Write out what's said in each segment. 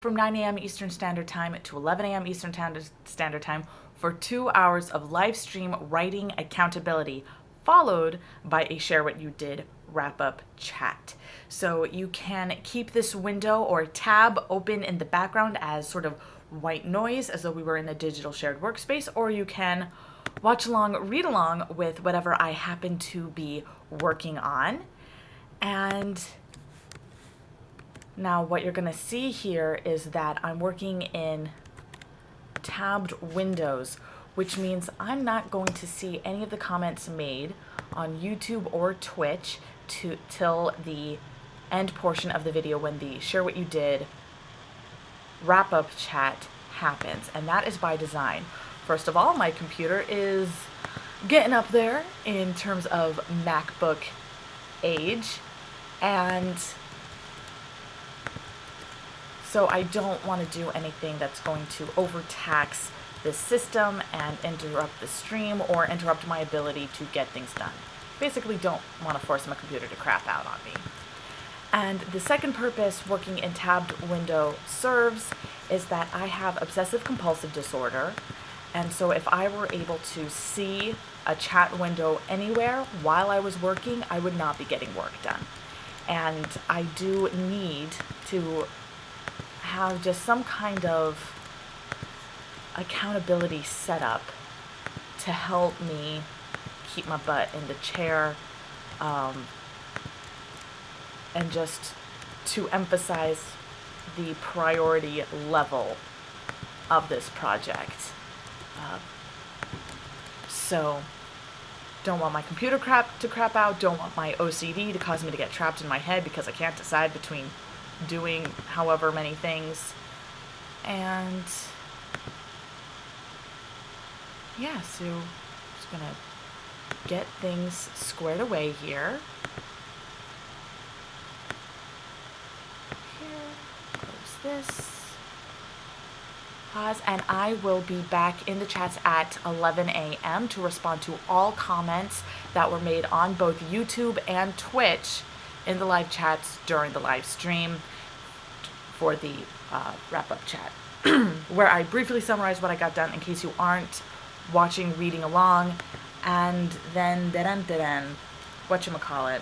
from 9 a.m. Eastern Standard Time to 11 a.m. Eastern Standard Time for 2 hours of live stream writing accountability, followed by a Share What You Did wrap-up chat. So you can keep this window or tab open in the background as sort of white noise, as though we were in a digital shared workspace, or you can watch along, read along with whatever I happen to be working on. And now what you're going to see here is that I'm working in tabbed windows, which means I'm not going to see any of the comments made on YouTube or Twitch till the end portion of the video when the Share What You Did wrap-up chat happens, and that is by design. First of all, my computer is getting up there in terms of MacBook age, and so I don't want to do anything that's going to overtax the system and interrupt the stream or interrupt my ability to get things done. Basically, don't want to force my computer to crap out on me. And the second purpose working in tabbed window serves is that I have obsessive compulsive disorder, and so if I were able to see a chat window anywhere while I was working, I would not be getting work done. And I do need to have just some kind of accountability set up to help me keep my butt in the chair, and just to emphasize the priority level of this project. So don't want my computer to crap out, don't want my OCD to cause me to get trapped in my head because I can't decide between doing however many things. And yeah, so just gonna get things squared away here. Close this. Pause, and I will be back in the chats at 11 a.m. to respond to all comments that were made on both YouTube and Twitch in the live chats during the live stream for the wrap-up chat, where I briefly summarize what I got done in case you aren't watching, reading along, and then whatchamacallit,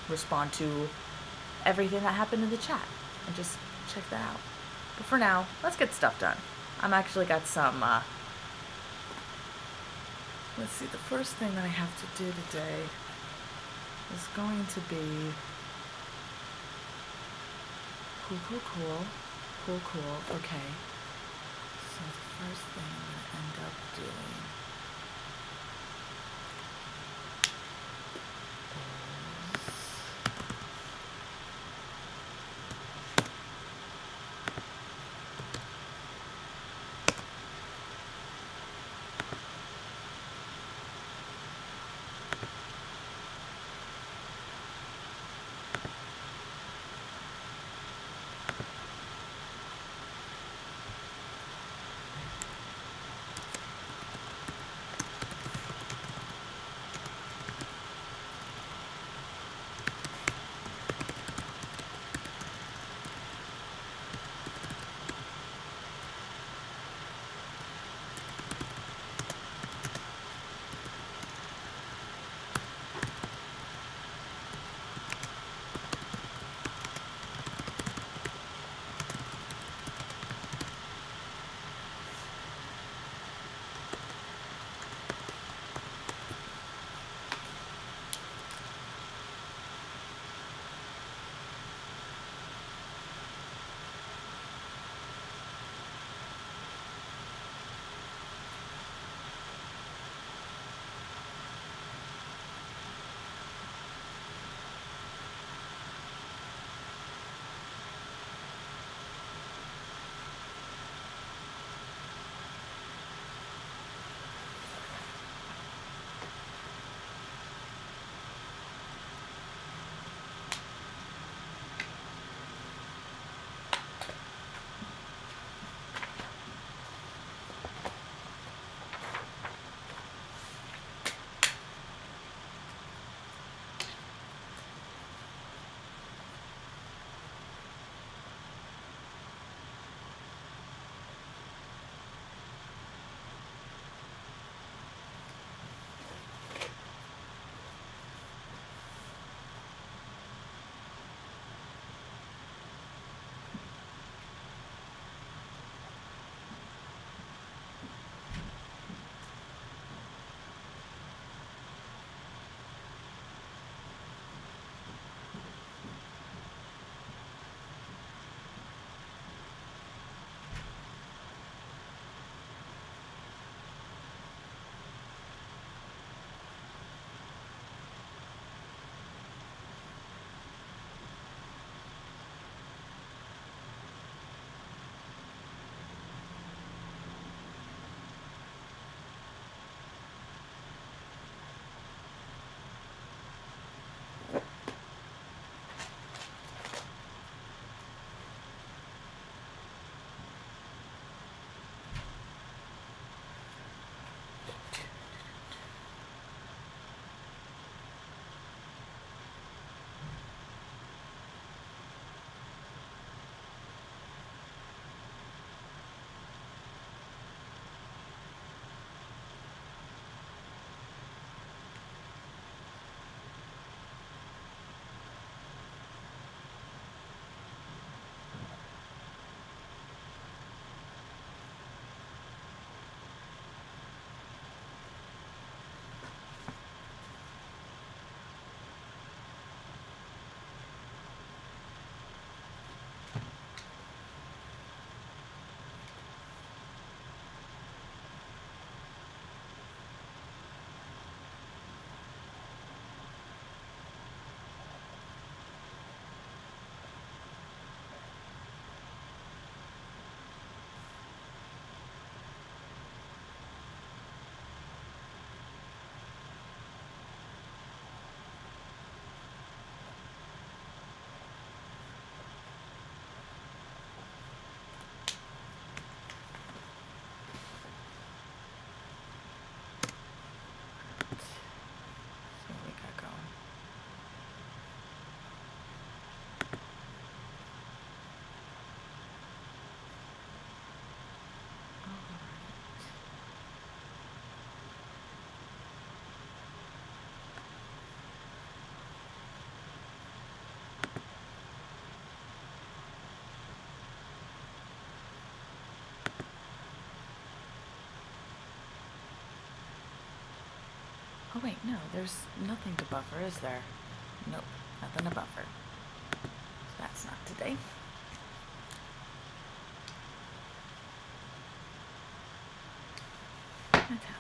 respond to everything that happened in the chat and just check that out. But for now, let's get stuff done. I'm actually got some, let's see, the first thing that I have to do today is going to be cool. Okay. So the first thing I'm going to end up doing Oh wait, no, there's nothing to buffer, is there? Nope, nothing to buffer. So that's not today. Fantastic.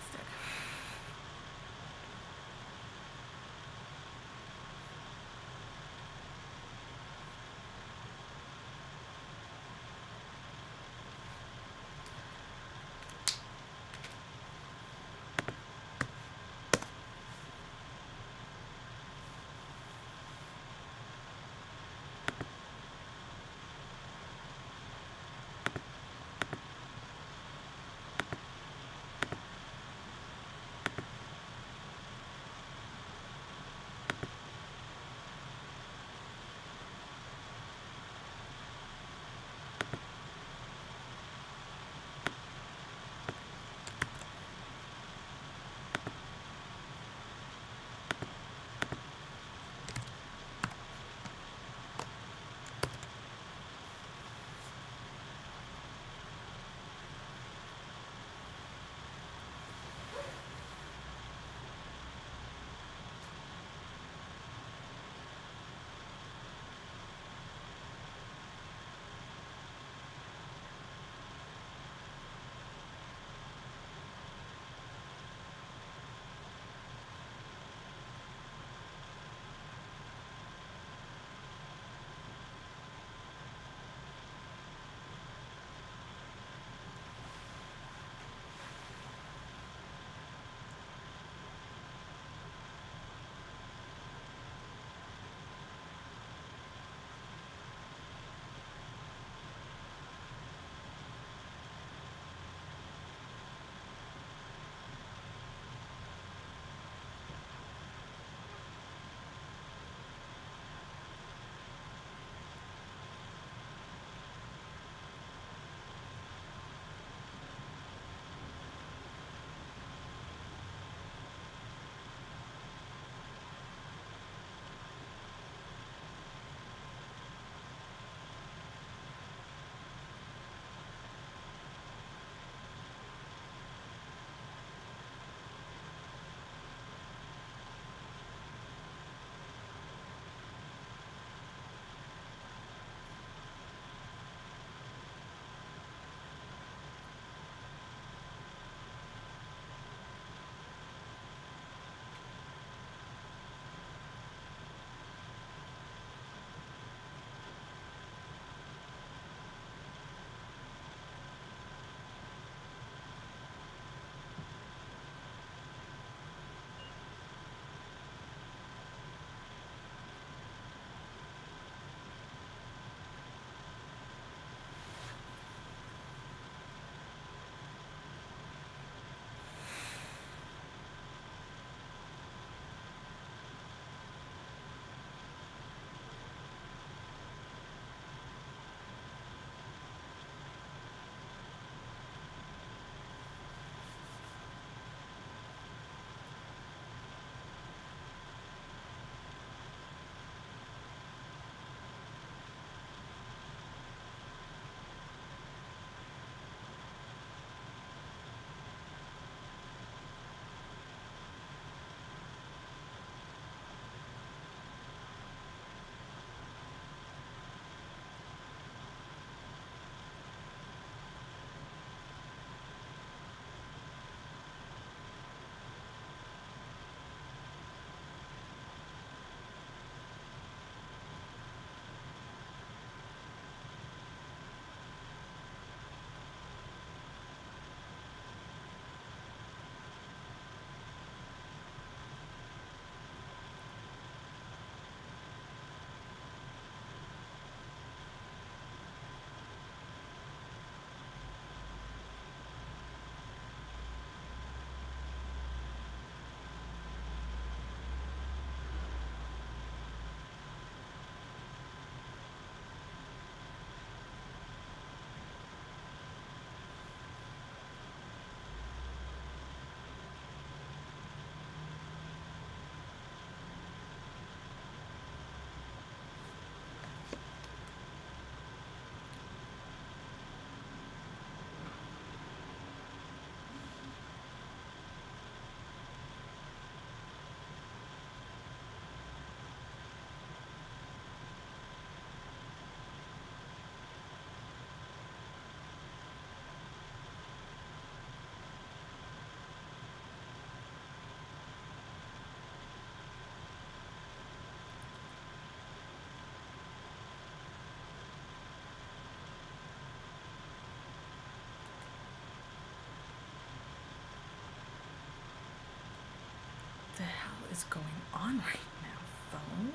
What is going on right now, phone?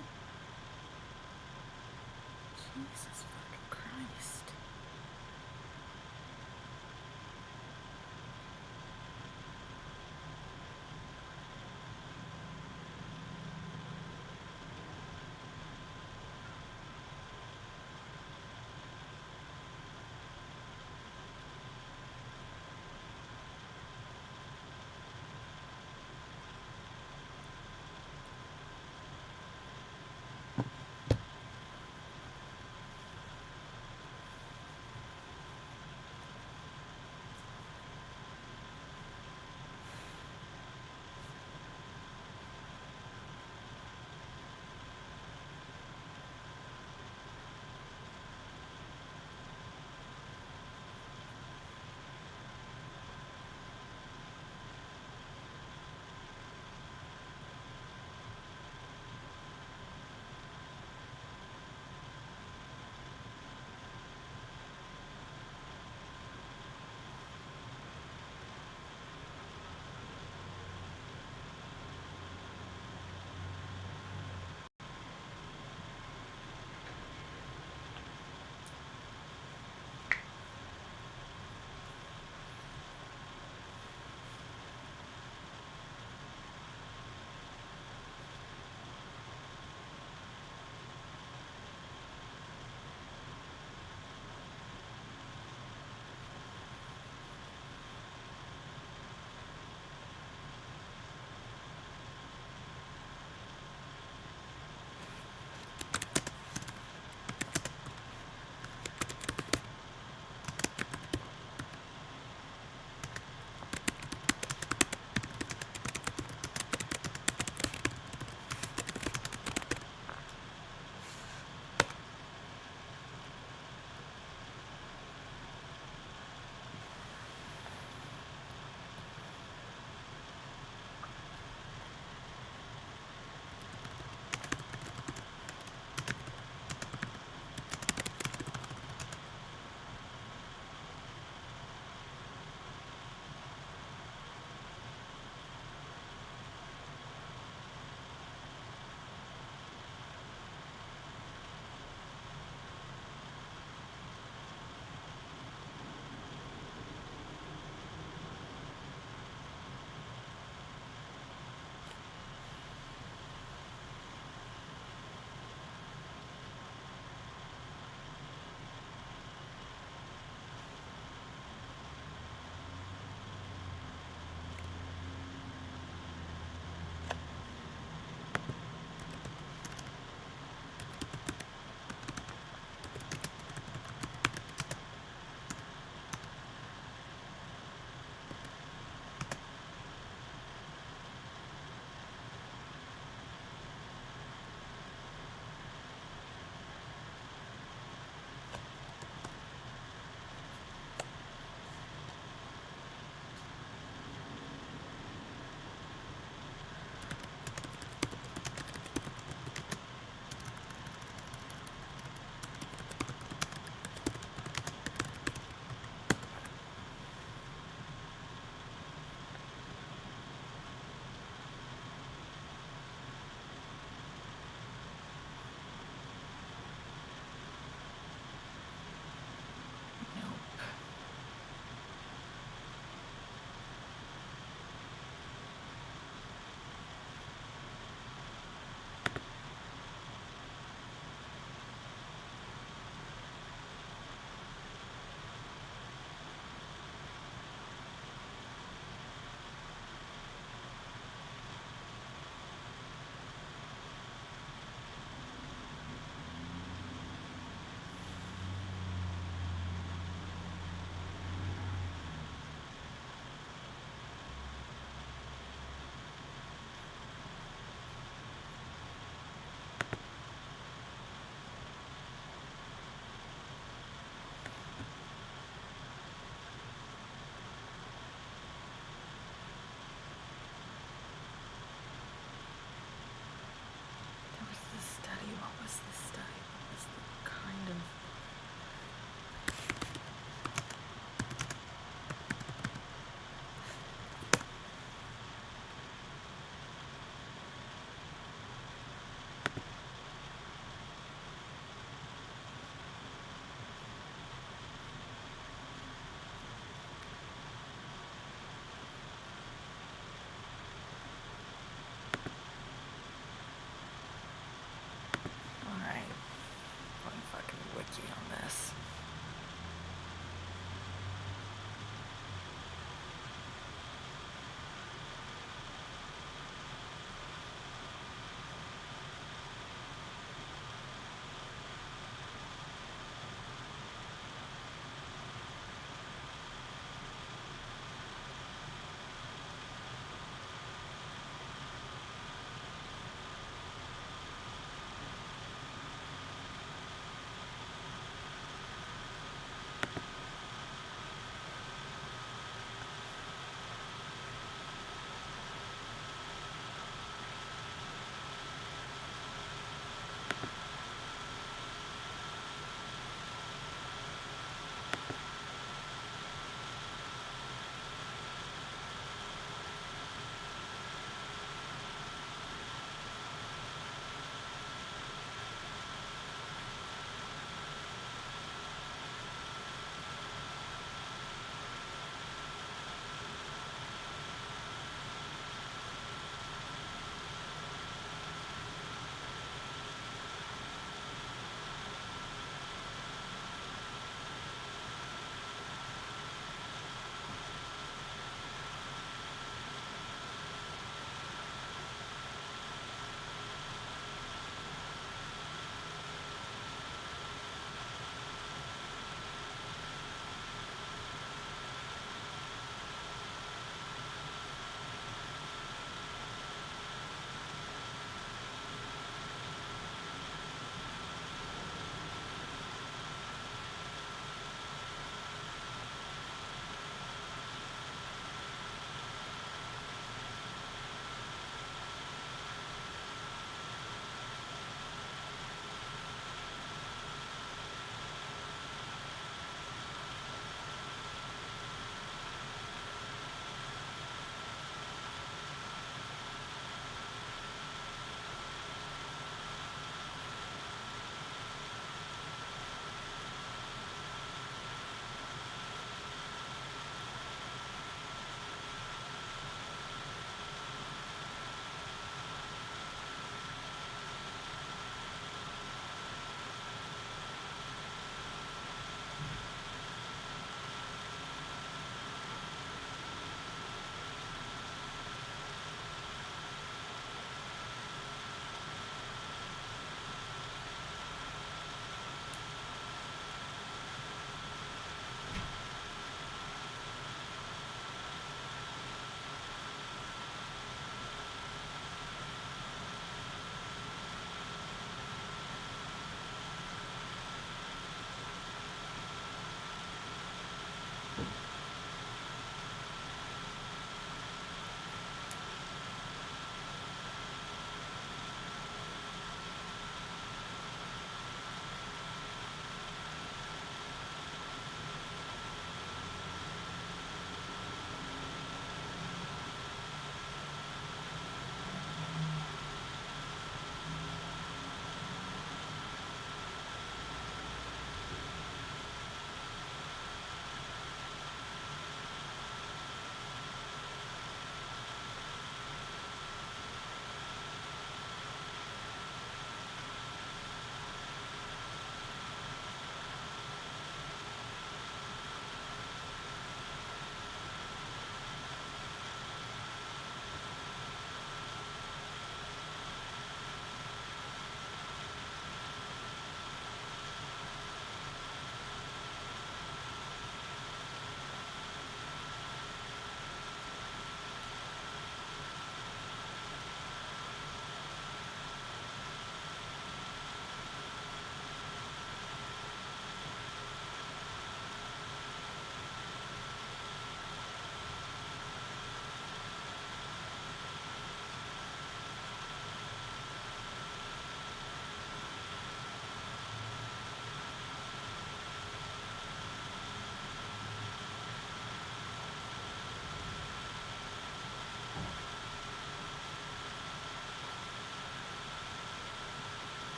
Jesus fucking Christ.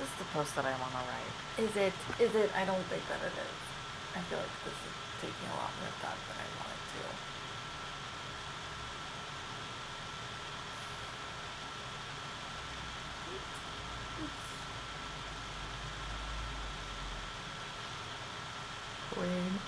This is the post that I want to write. Is it? I don't think that it is. I feel like this is taking a lot more time than I want it to. Queen.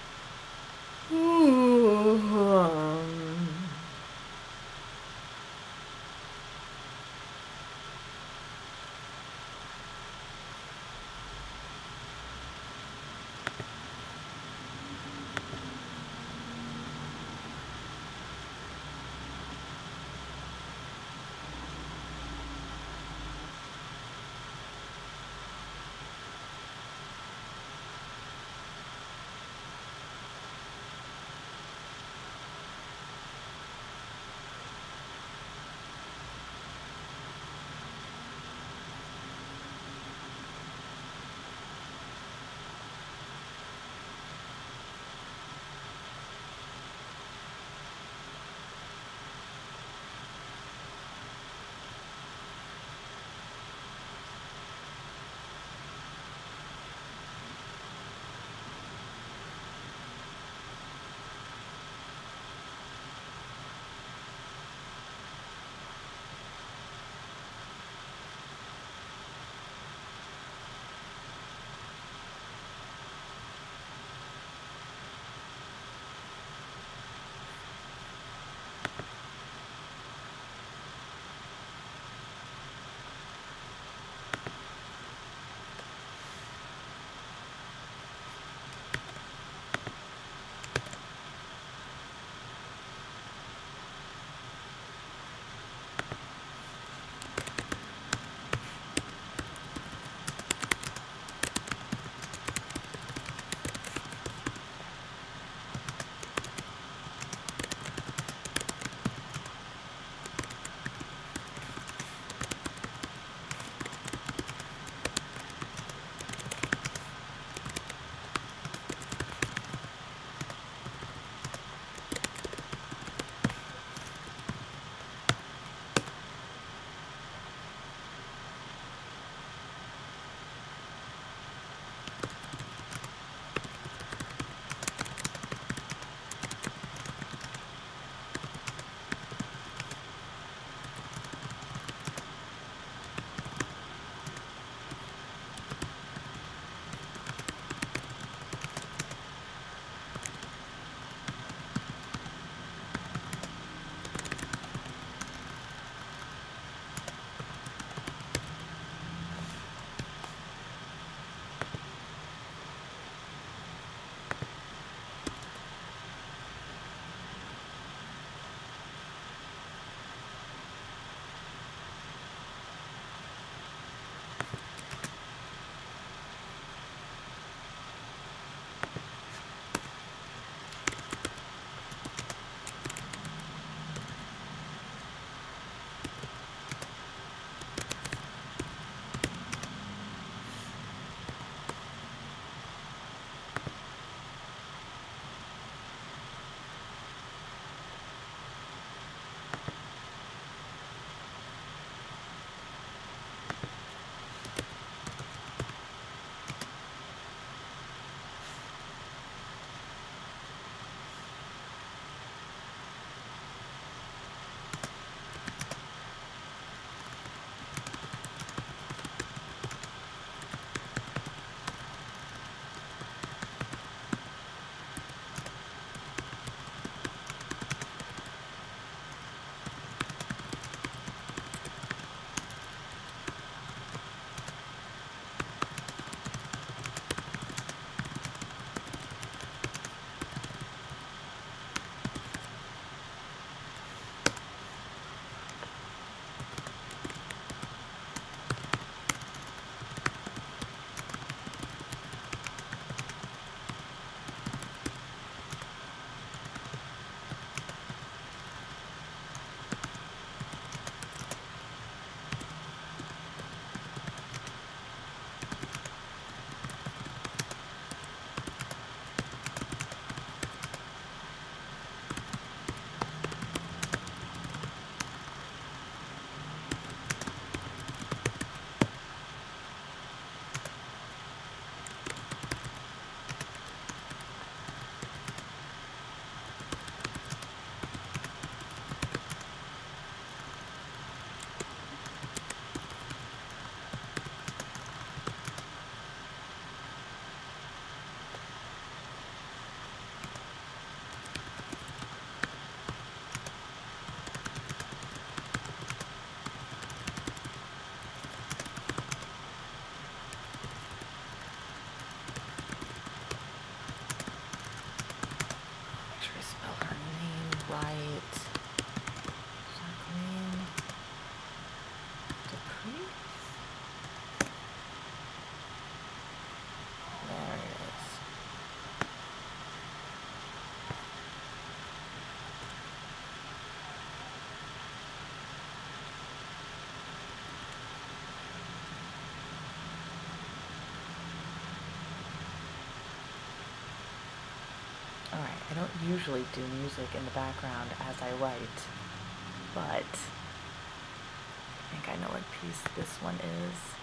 don't usually do music in the background as I write, but I think I know what piece this one is.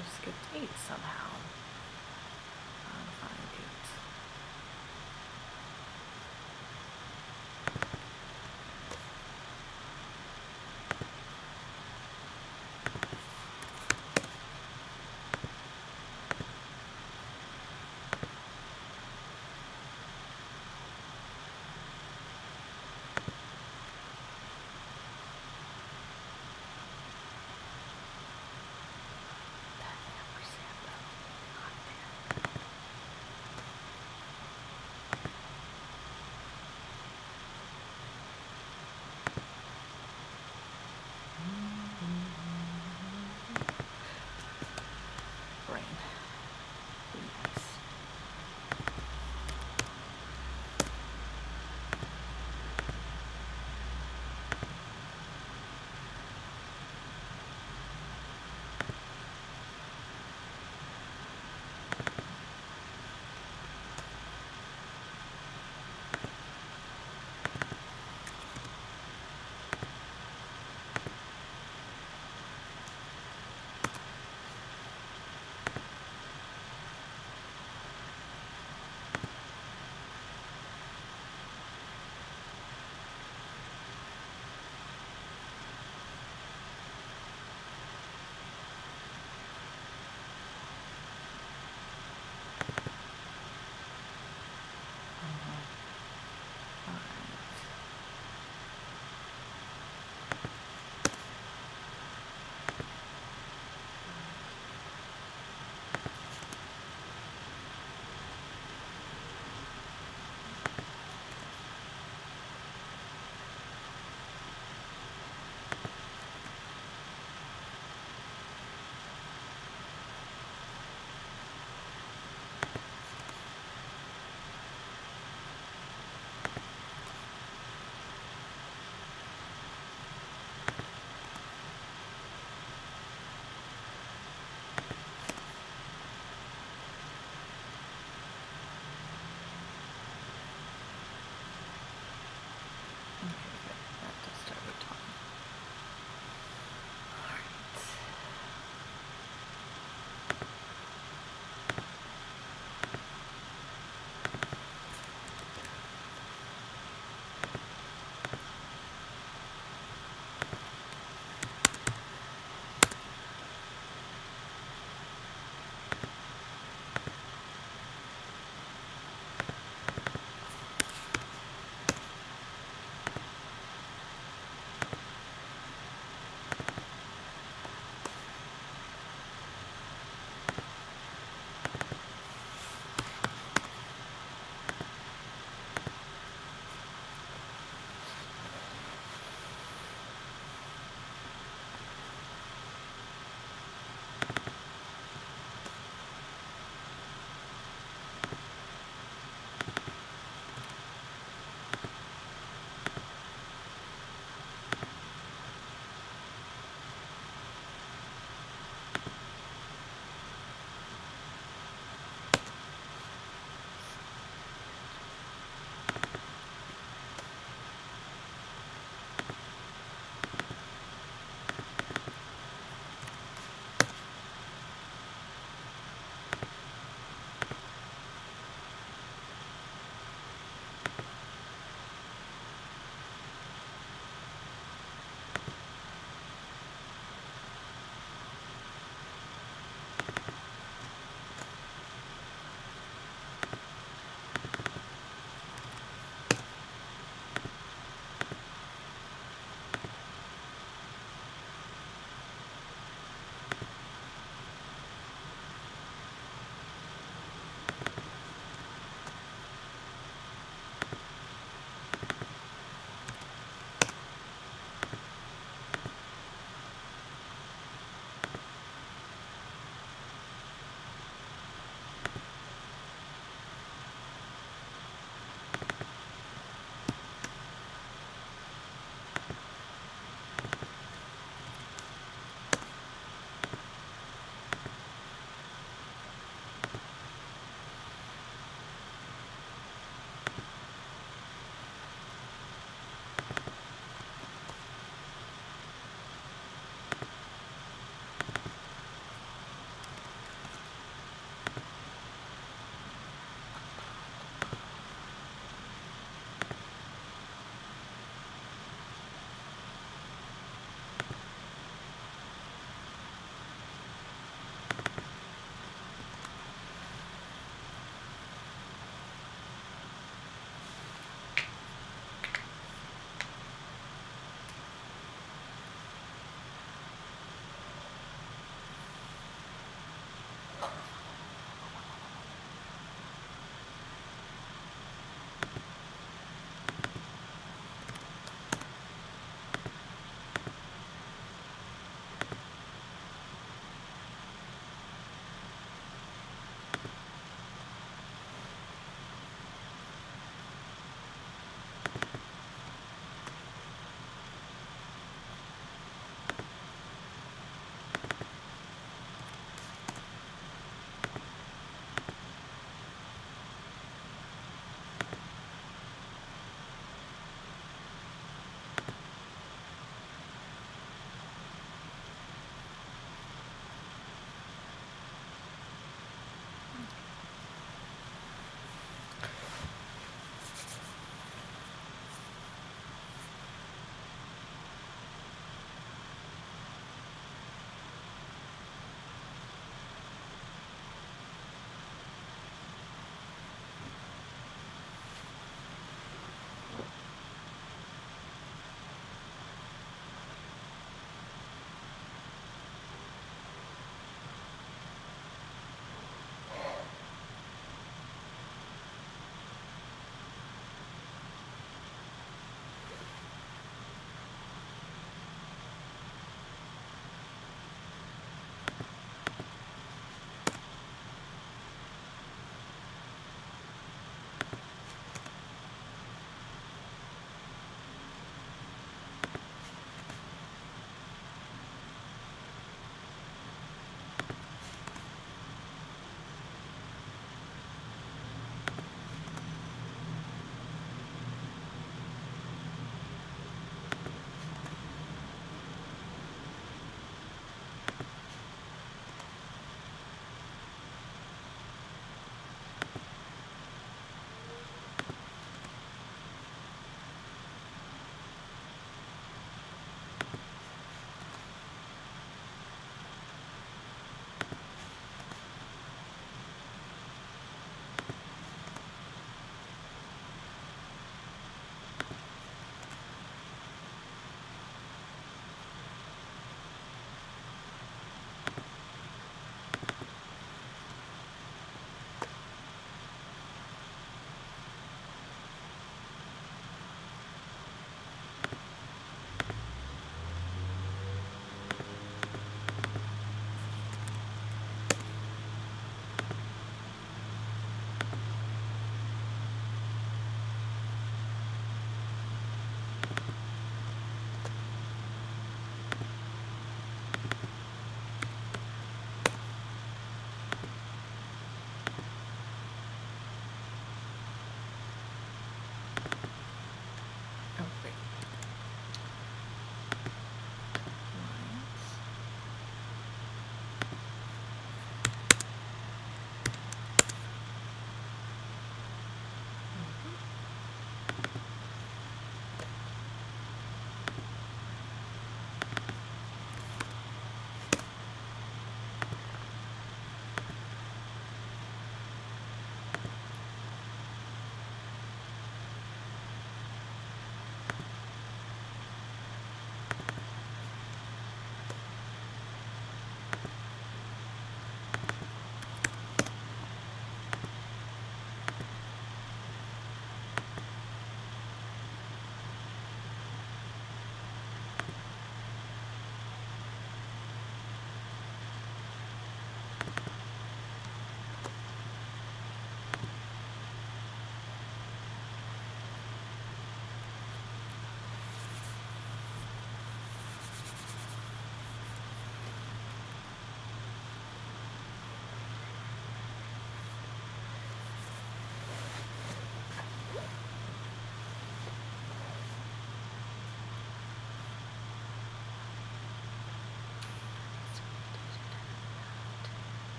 I skipped 8 somehow. Find 8. That ampersand though.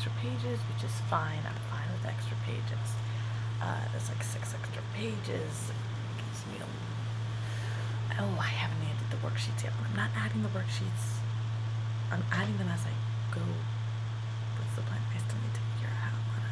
extra pages, which is fine. I'm fine with extra pages. There's like 6 extra pages. Gives me oh, I haven't added the worksheets yet. I'm not adding the worksheets. I'm adding them as I go. What's the plan? I still need to figure out how I'm gonna.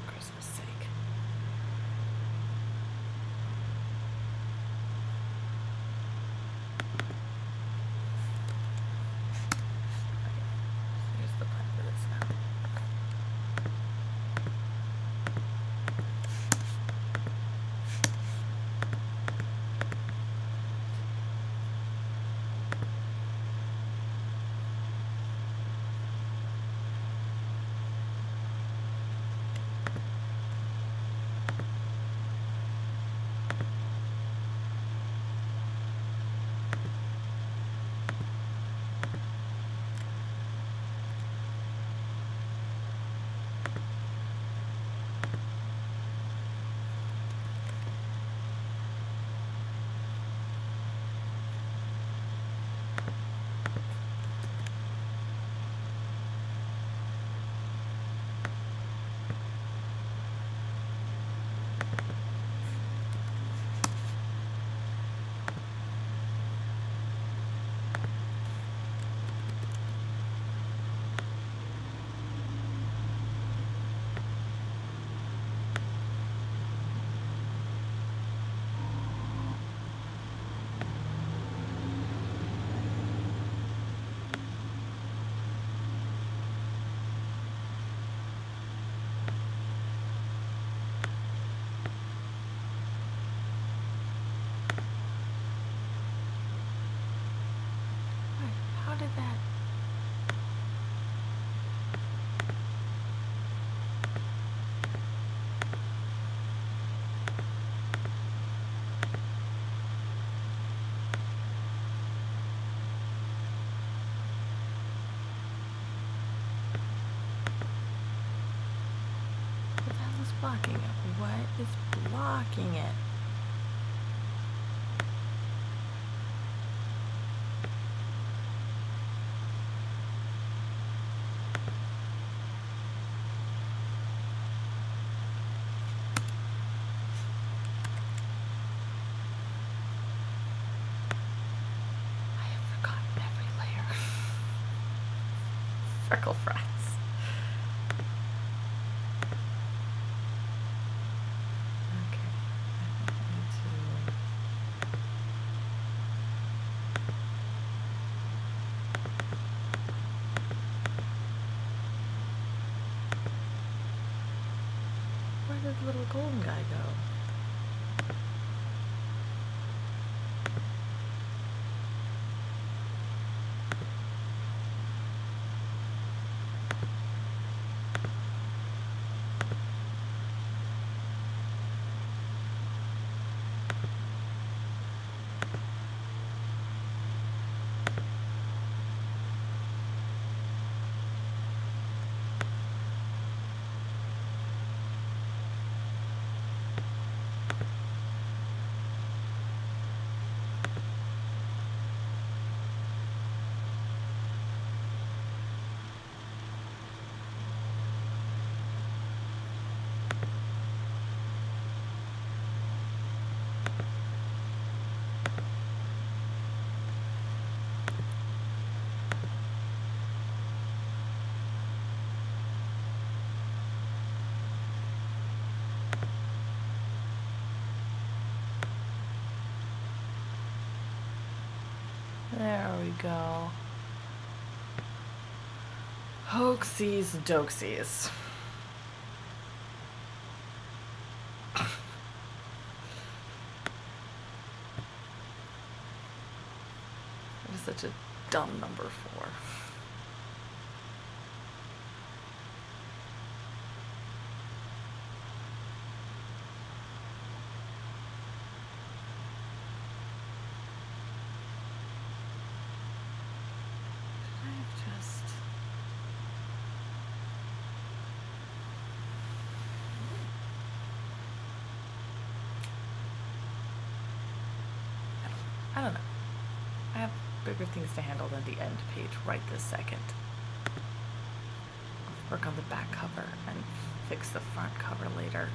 Christmas sake. Here's the plan for this now. How did that? What the hell is blocking it? What is blocking it? I have forgotten every layer. Freckle fries. Okay, I think I need to. Where did the little golden guy go? go. Hoaxies, doxies. That is such a dumb number 4. I don't know. I have bigger things to handle than the end page right this second. I'll work on the back cover and fix the front cover later.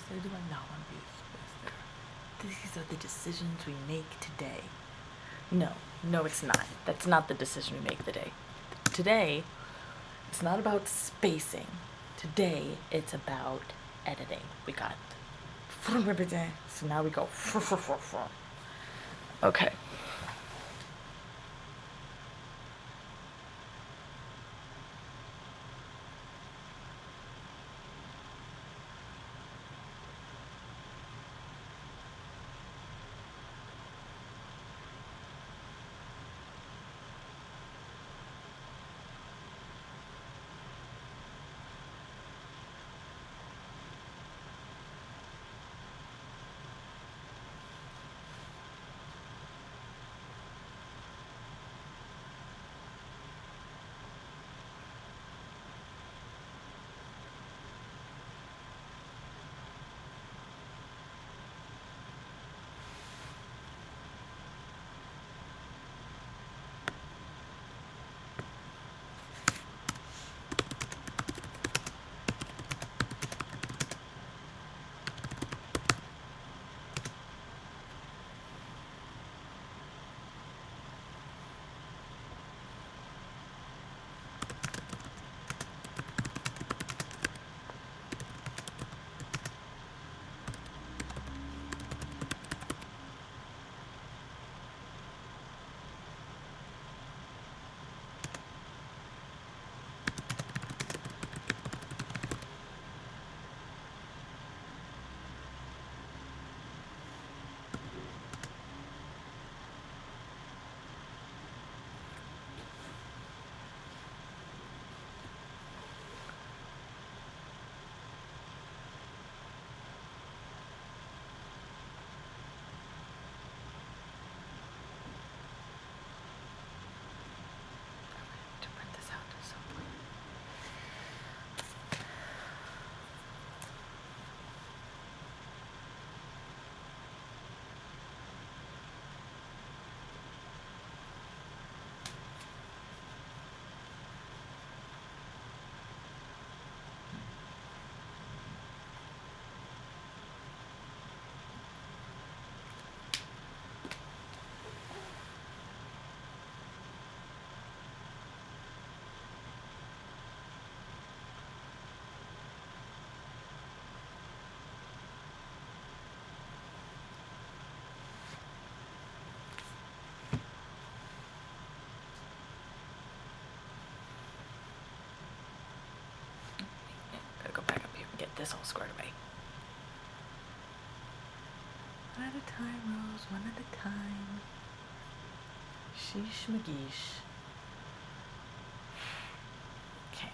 Or do I not want to be exposed there? These are the decisions we make today. No, no, it's not. That's not the decision we make today. Today, it's not about spacing. Today, it's about editing. We got. So now we go. Okay. this all squared away. One at a time, Rose, one at a time. Sheesh McGeesh. Okay.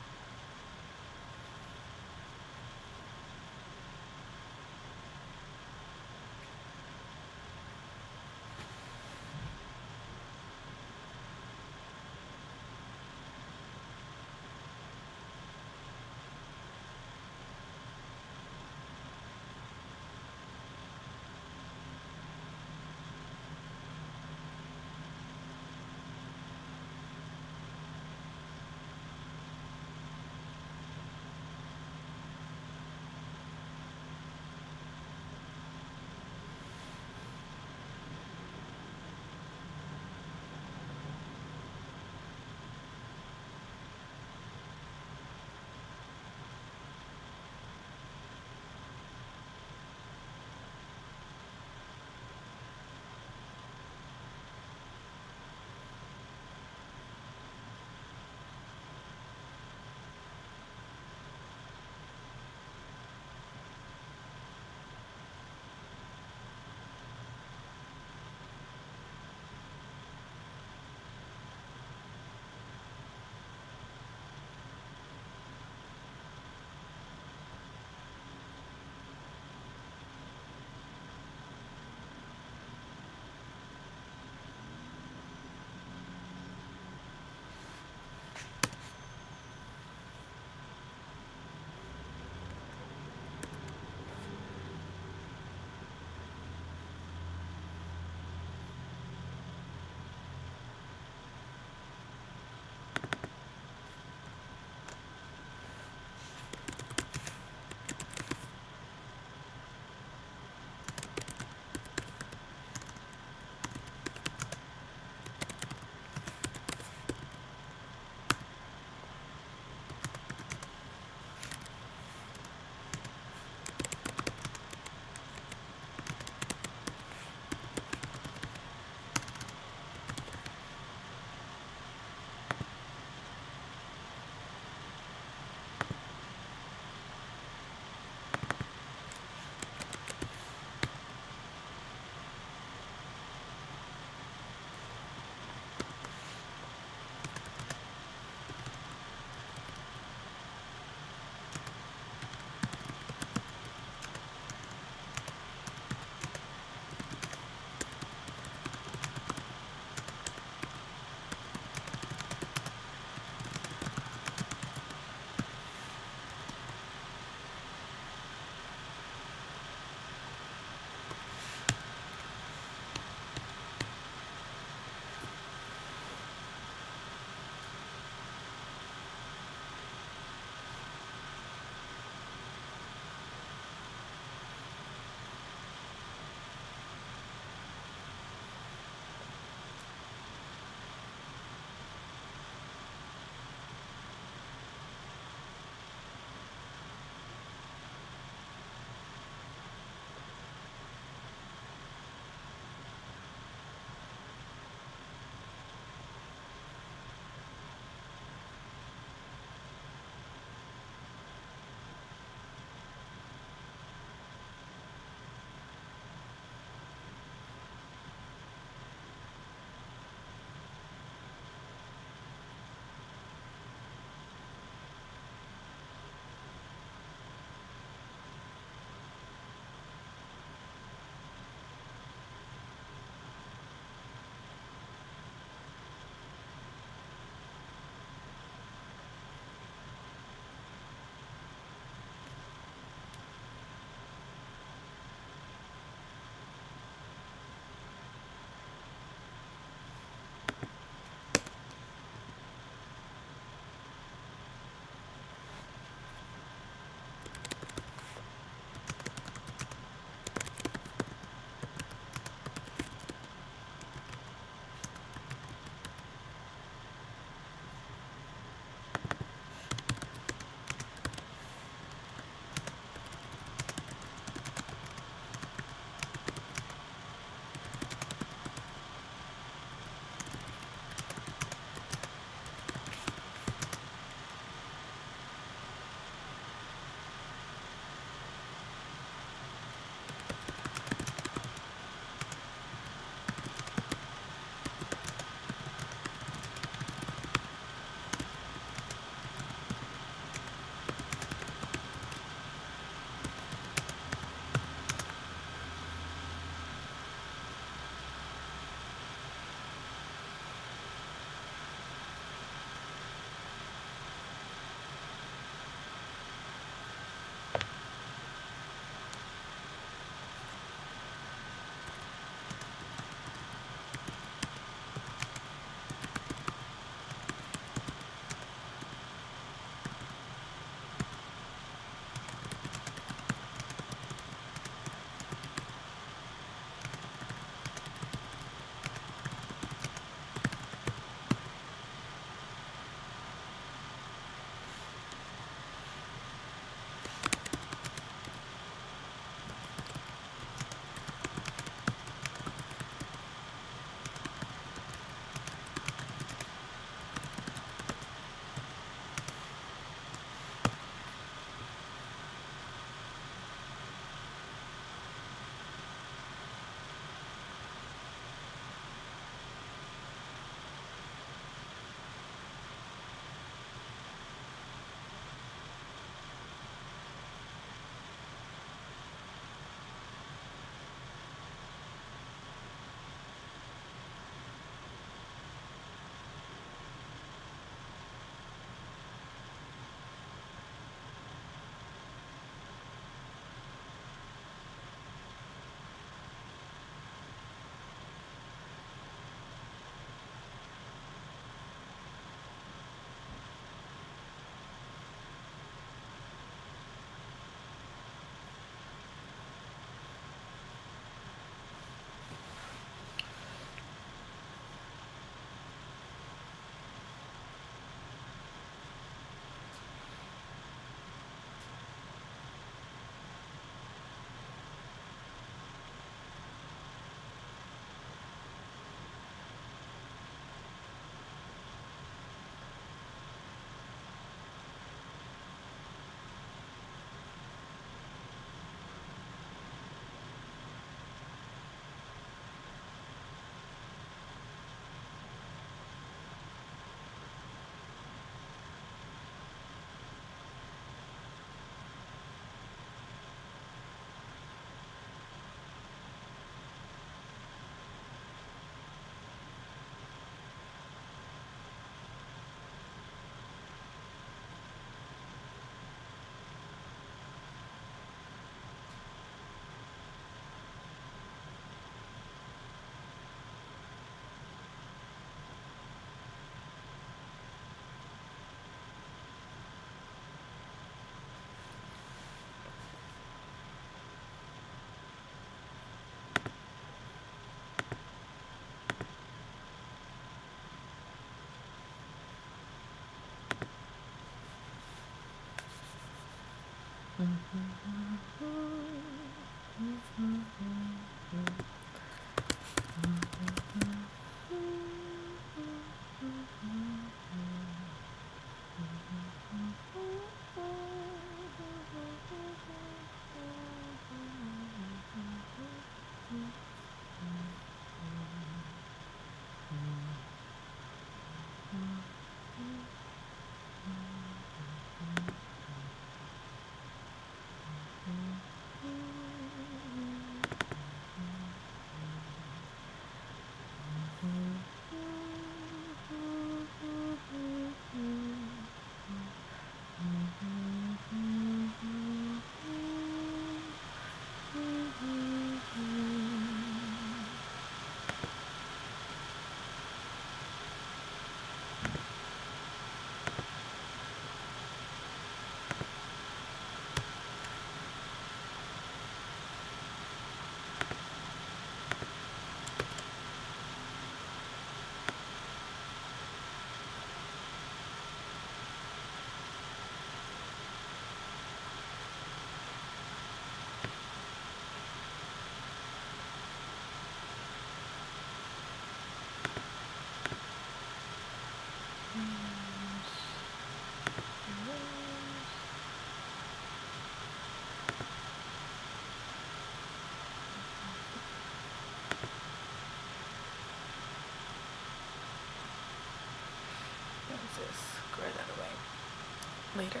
Square that away. Later,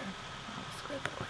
I'll square that away.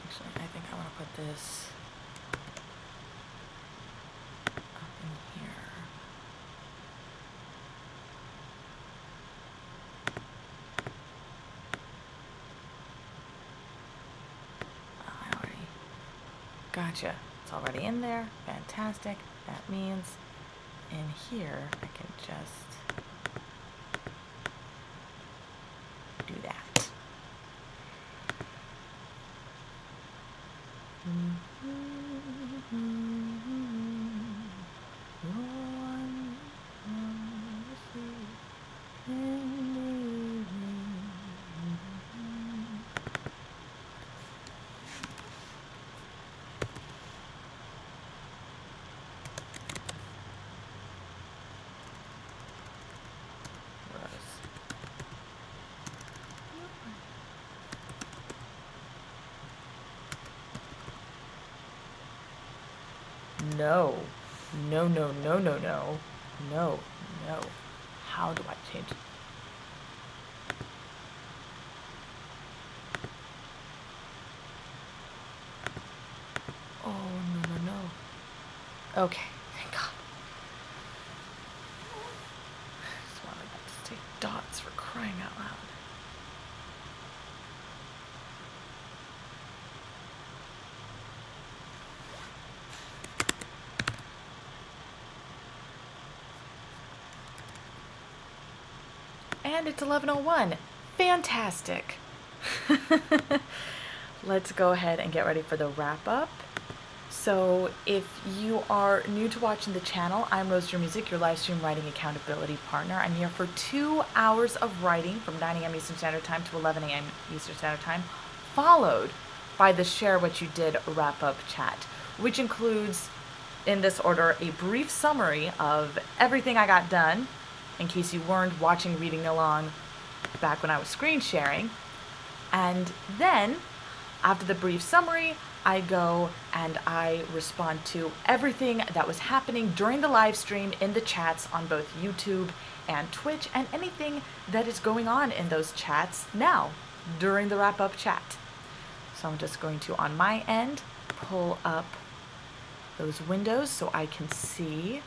Actually, I think I want to put this up in here. I already gotcha. It's already in there. Fantastic. That means in here I can just do that. No. No, no, no, no, no. No, no. How do I change it? Oh, no, no, no. Okay, thank God. I just wanted that to say dots for crying out loud. And it's 11:01. Fantastic. Let's go ahead and get ready for the wrap up. So if you are new to watching the channel, I'm Rose Your Music, your live stream writing accountability partner. I'm here for 2 hours of writing from 9 a.m. Eastern Standard Time to 11 a.m. Eastern Standard Time, followed by the Share What You Did wrap up chat, which includes, in this order, a brief summary of everything I got done, in case you weren't watching, reading along back when I was screen sharing. And then, after the brief summary, I go and I respond to everything that was happening during the live stream in the chats on both YouTube and Twitch, and anything that is going on in those chats now during the wrap-up chat. So I'm just going to, on my end, pull up those windows so I can see.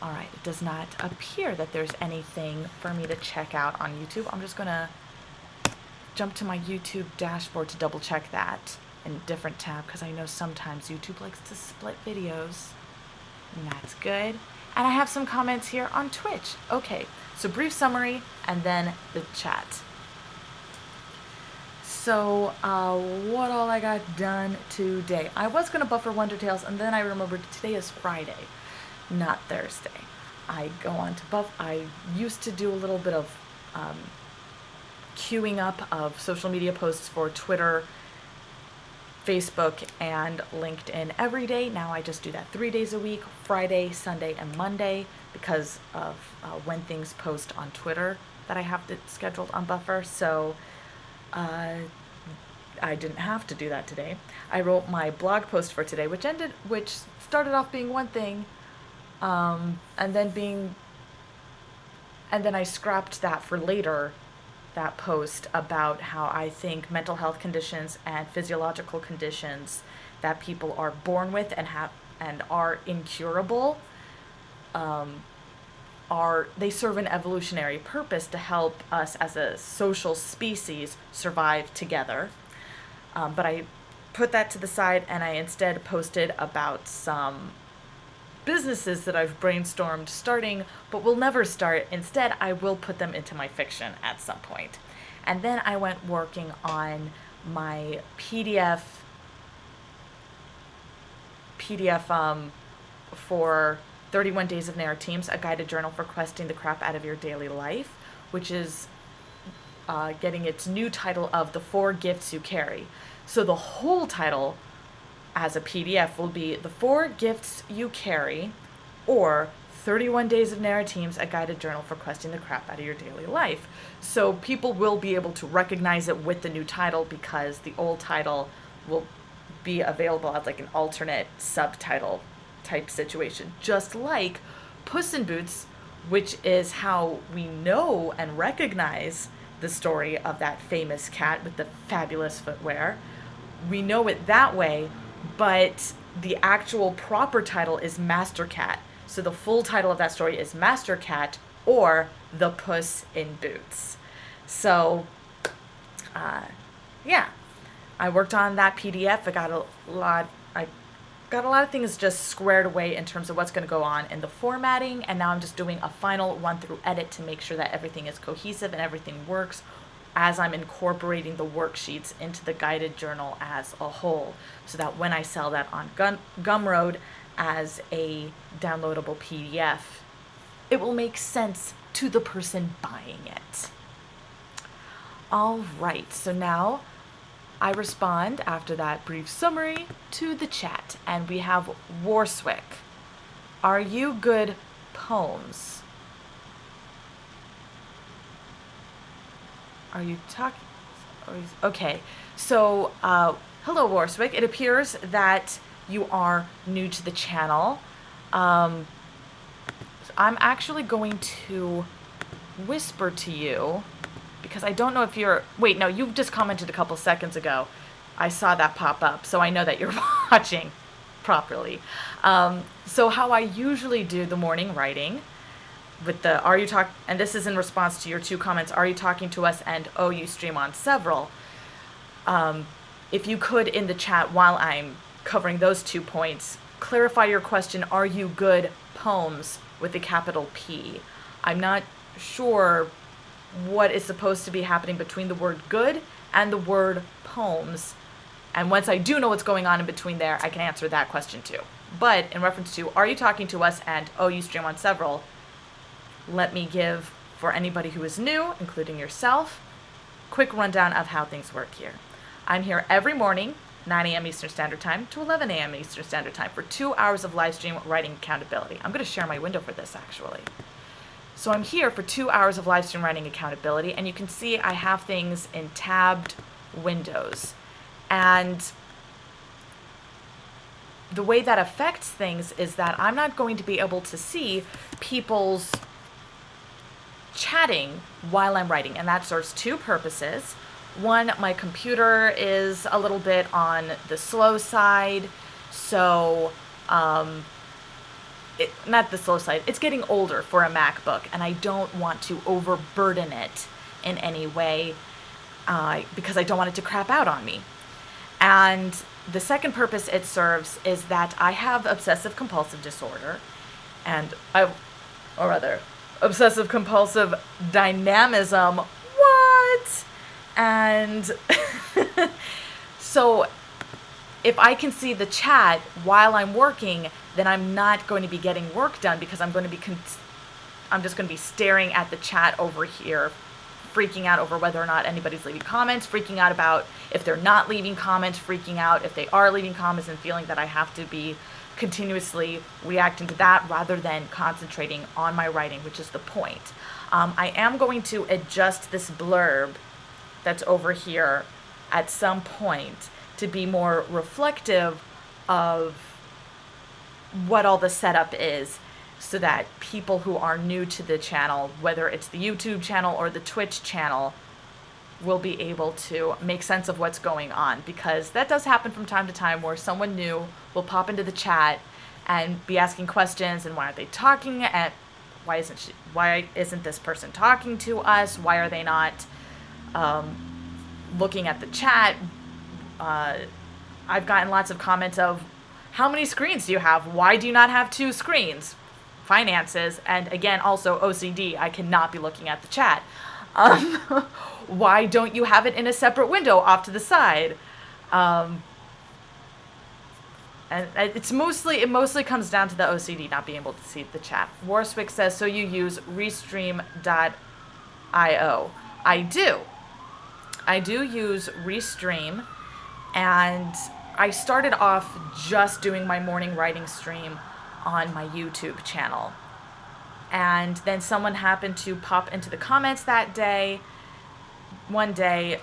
All right, it does not appear that there's anything for me to check out on YouTube. I'm just gonna jump to my YouTube dashboard to double check that in a different tab, because I know sometimes YouTube likes to split videos, and that's good. And I have some comments here on Twitch. Okay, so brief summary and then the chat. So what all I got done today? I was gonna buffer Wonder Tales, and then I remembered today is Friday, not Thursday. I go on to I used to do a little bit of queuing up of social media posts for Twitter, Facebook, and LinkedIn every day. Now I just do that 3 days a week, Friday, Sunday, and Monday, because of when things post on Twitter that I have it scheduled on Buffer. So I didn't have to do that today. I wrote my blog post for today, which started off being one thing, and then I scrapped that for later, that post about how I think mental health conditions and physiological conditions that people are born with and are incurable, they serve an evolutionary purpose to help us as a social species survive together. But I put that to the side, and I instead posted about some businesses that I've brainstormed starting but will never start. Instead, I will put them into my fiction at some point. And then I went working on my PDF for 31 Days of Narratemes, a guided journal for questing the crap out of your daily life, which is getting its new title of The 4 Gifts You Carry. So the whole title as a PDF will be The 4 Gifts You Carry, or 31 Days of Narratemes, a guided journal for questing the crap out of your daily life. So people will be able to recognize it with the new title, because the old title will be available as like an alternate subtitle type situation, just like Puss in Boots, which is how we know and recognize the story of that famous cat with the fabulous footwear. We know it that way, but the actual proper title is Master Cat. So the full title of that story is Master Cat, or The Puss in Boots. So, yeah, I worked on that PDF. I got a lot of things just squared away in terms of what's going to go on in the formatting, and now I'm just doing a final run-through edit to make sure that everything is cohesive and everything works, as I'm incorporating the worksheets into the guided journal as a whole, so that when I sell that on Gumroad as a downloadable PDF, it will make sense to the person buying it. All right, so now I respond, after that brief summary, to the chat, and we have Warswick. Are you good poems? Are you talking? Okay, so hello, Warswick. It appears that you are new to the channel. I'm actually going to whisper to you, because I don't know if you're... Wait, no, you just commented a couple seconds ago. I saw that pop up, so I know that you're watching properly. So how I usually do the morning writing with the and this is in response to your 2 comments, are you talking to us, and oh, you stream on several. If you could, in the chat, while I'm covering those 2 points, clarify your question, are you good poems, with a capital P. I'm not sure what is supposed to be happening between the word good and the word poems. And once I do know what's going on in between there, I can answer that question too. But in reference to, are you talking to us, and oh, you stream on several, let me give, for anybody who is new, including yourself, quick rundown of how things work here. I'm here every morning, 9 a.m. Eastern Standard Time to 11 a.m. Eastern Standard Time for 2 hours of live stream writing accountability. I'm going to share my window for this, actually. So I'm here for 2 hours of live stream writing accountability, and you can see I have things in tabbed windows. And the way that affects things is that I'm not going to be able to see people's chatting while I'm writing, and that serves two purposes. One, my computer is a little bit on the slow side, so not the slow side, it's getting older for a MacBook, and I don't want to overburden it in any way because I don't want it to crap out on me. And the second purpose it serves is that I have obsessive compulsive disorder, and obsessive compulsive dynamism. What? And so if I can see the chat while I'm working, then I'm not going to be getting work done because I'm going to be I'm just going to be staring at the chat over here, freaking out over whether or not anybody's leaving comments, freaking out about if they're not leaving comments, freaking out if they are leaving comments, and feeling that I have to be continuously reacting to that rather than concentrating on my writing, which is the point. I am going to adjust this blurb that's over here at some point to be more reflective of what all the setup is, so that people who are new to the channel, whether it's the YouTube channel or the Twitch channel, will be able to make sense of what's going on, because that does happen from time to time where someone new will pop into the chat and be asking questions, and why aren't they talking, and why isn't this person talking to us, why are they not looking at the chat. I've gotten lots of comments of, how many screens do you have? Why do you not have 2 screens? Finances, and again, also OCD. I cannot be looking at the chat. Why don't you have it in a separate window off to the side? And it mostly comes down to the OCD, not being able to see the chat. Warswick says, so you use Restream.io. I do. I do use Restream, and I started off just doing my morning writing stream on my YouTube channel. And then someone happened to pop into the comments that day, one day,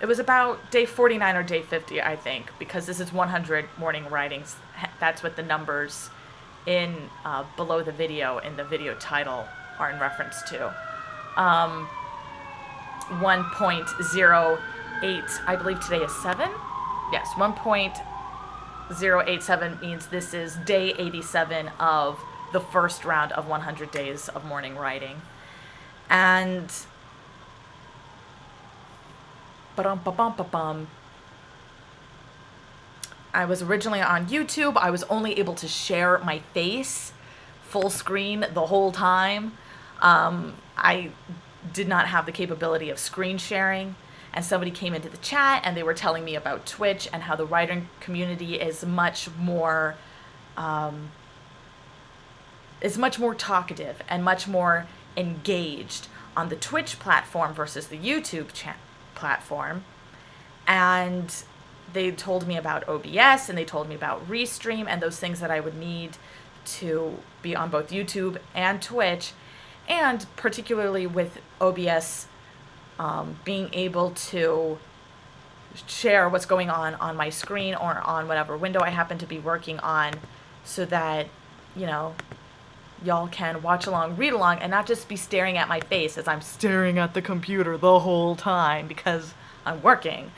it was about day 49 or day 50, I think, because this is 100 morning writings. That's what the numbers in below the video, in the video title, are in reference to. 1.08, I believe today is 7? Yes, 1.087 means this is day 87 of the first round of 100 days of morning writing. And I was originally on YouTube. I was only able to share my face full screen the whole time. I did not have the capability of screen sharing. And somebody came into the chat and they were telling me about Twitch and how the writing community is much more talkative and much more engaged on the Twitch platform versus the YouTube platform. And they told me about OBS, and they told me about Restream and those things that I would need to be on both YouTube and Twitch, and particularly with OBS, being able to share what's going on my screen or on whatever window I happen to be working on, so that, you know, y'all can watch along, read along, and not just be staring at my face as I'm staring at the computer the whole time because I'm working.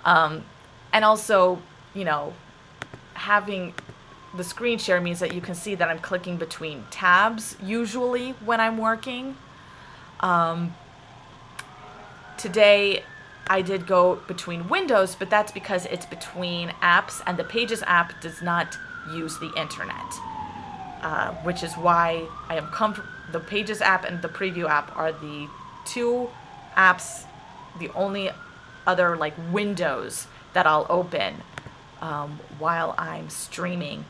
And also, you know, having the screen share means that you can see that I'm clicking between tabs usually when I'm working. Today I did go between windows, but that's because it's between apps, and the Pages app does not use the internet, which is why I am the Pages app and the Preview app are the two apps, the only other like windows that I'll open while I'm streaming.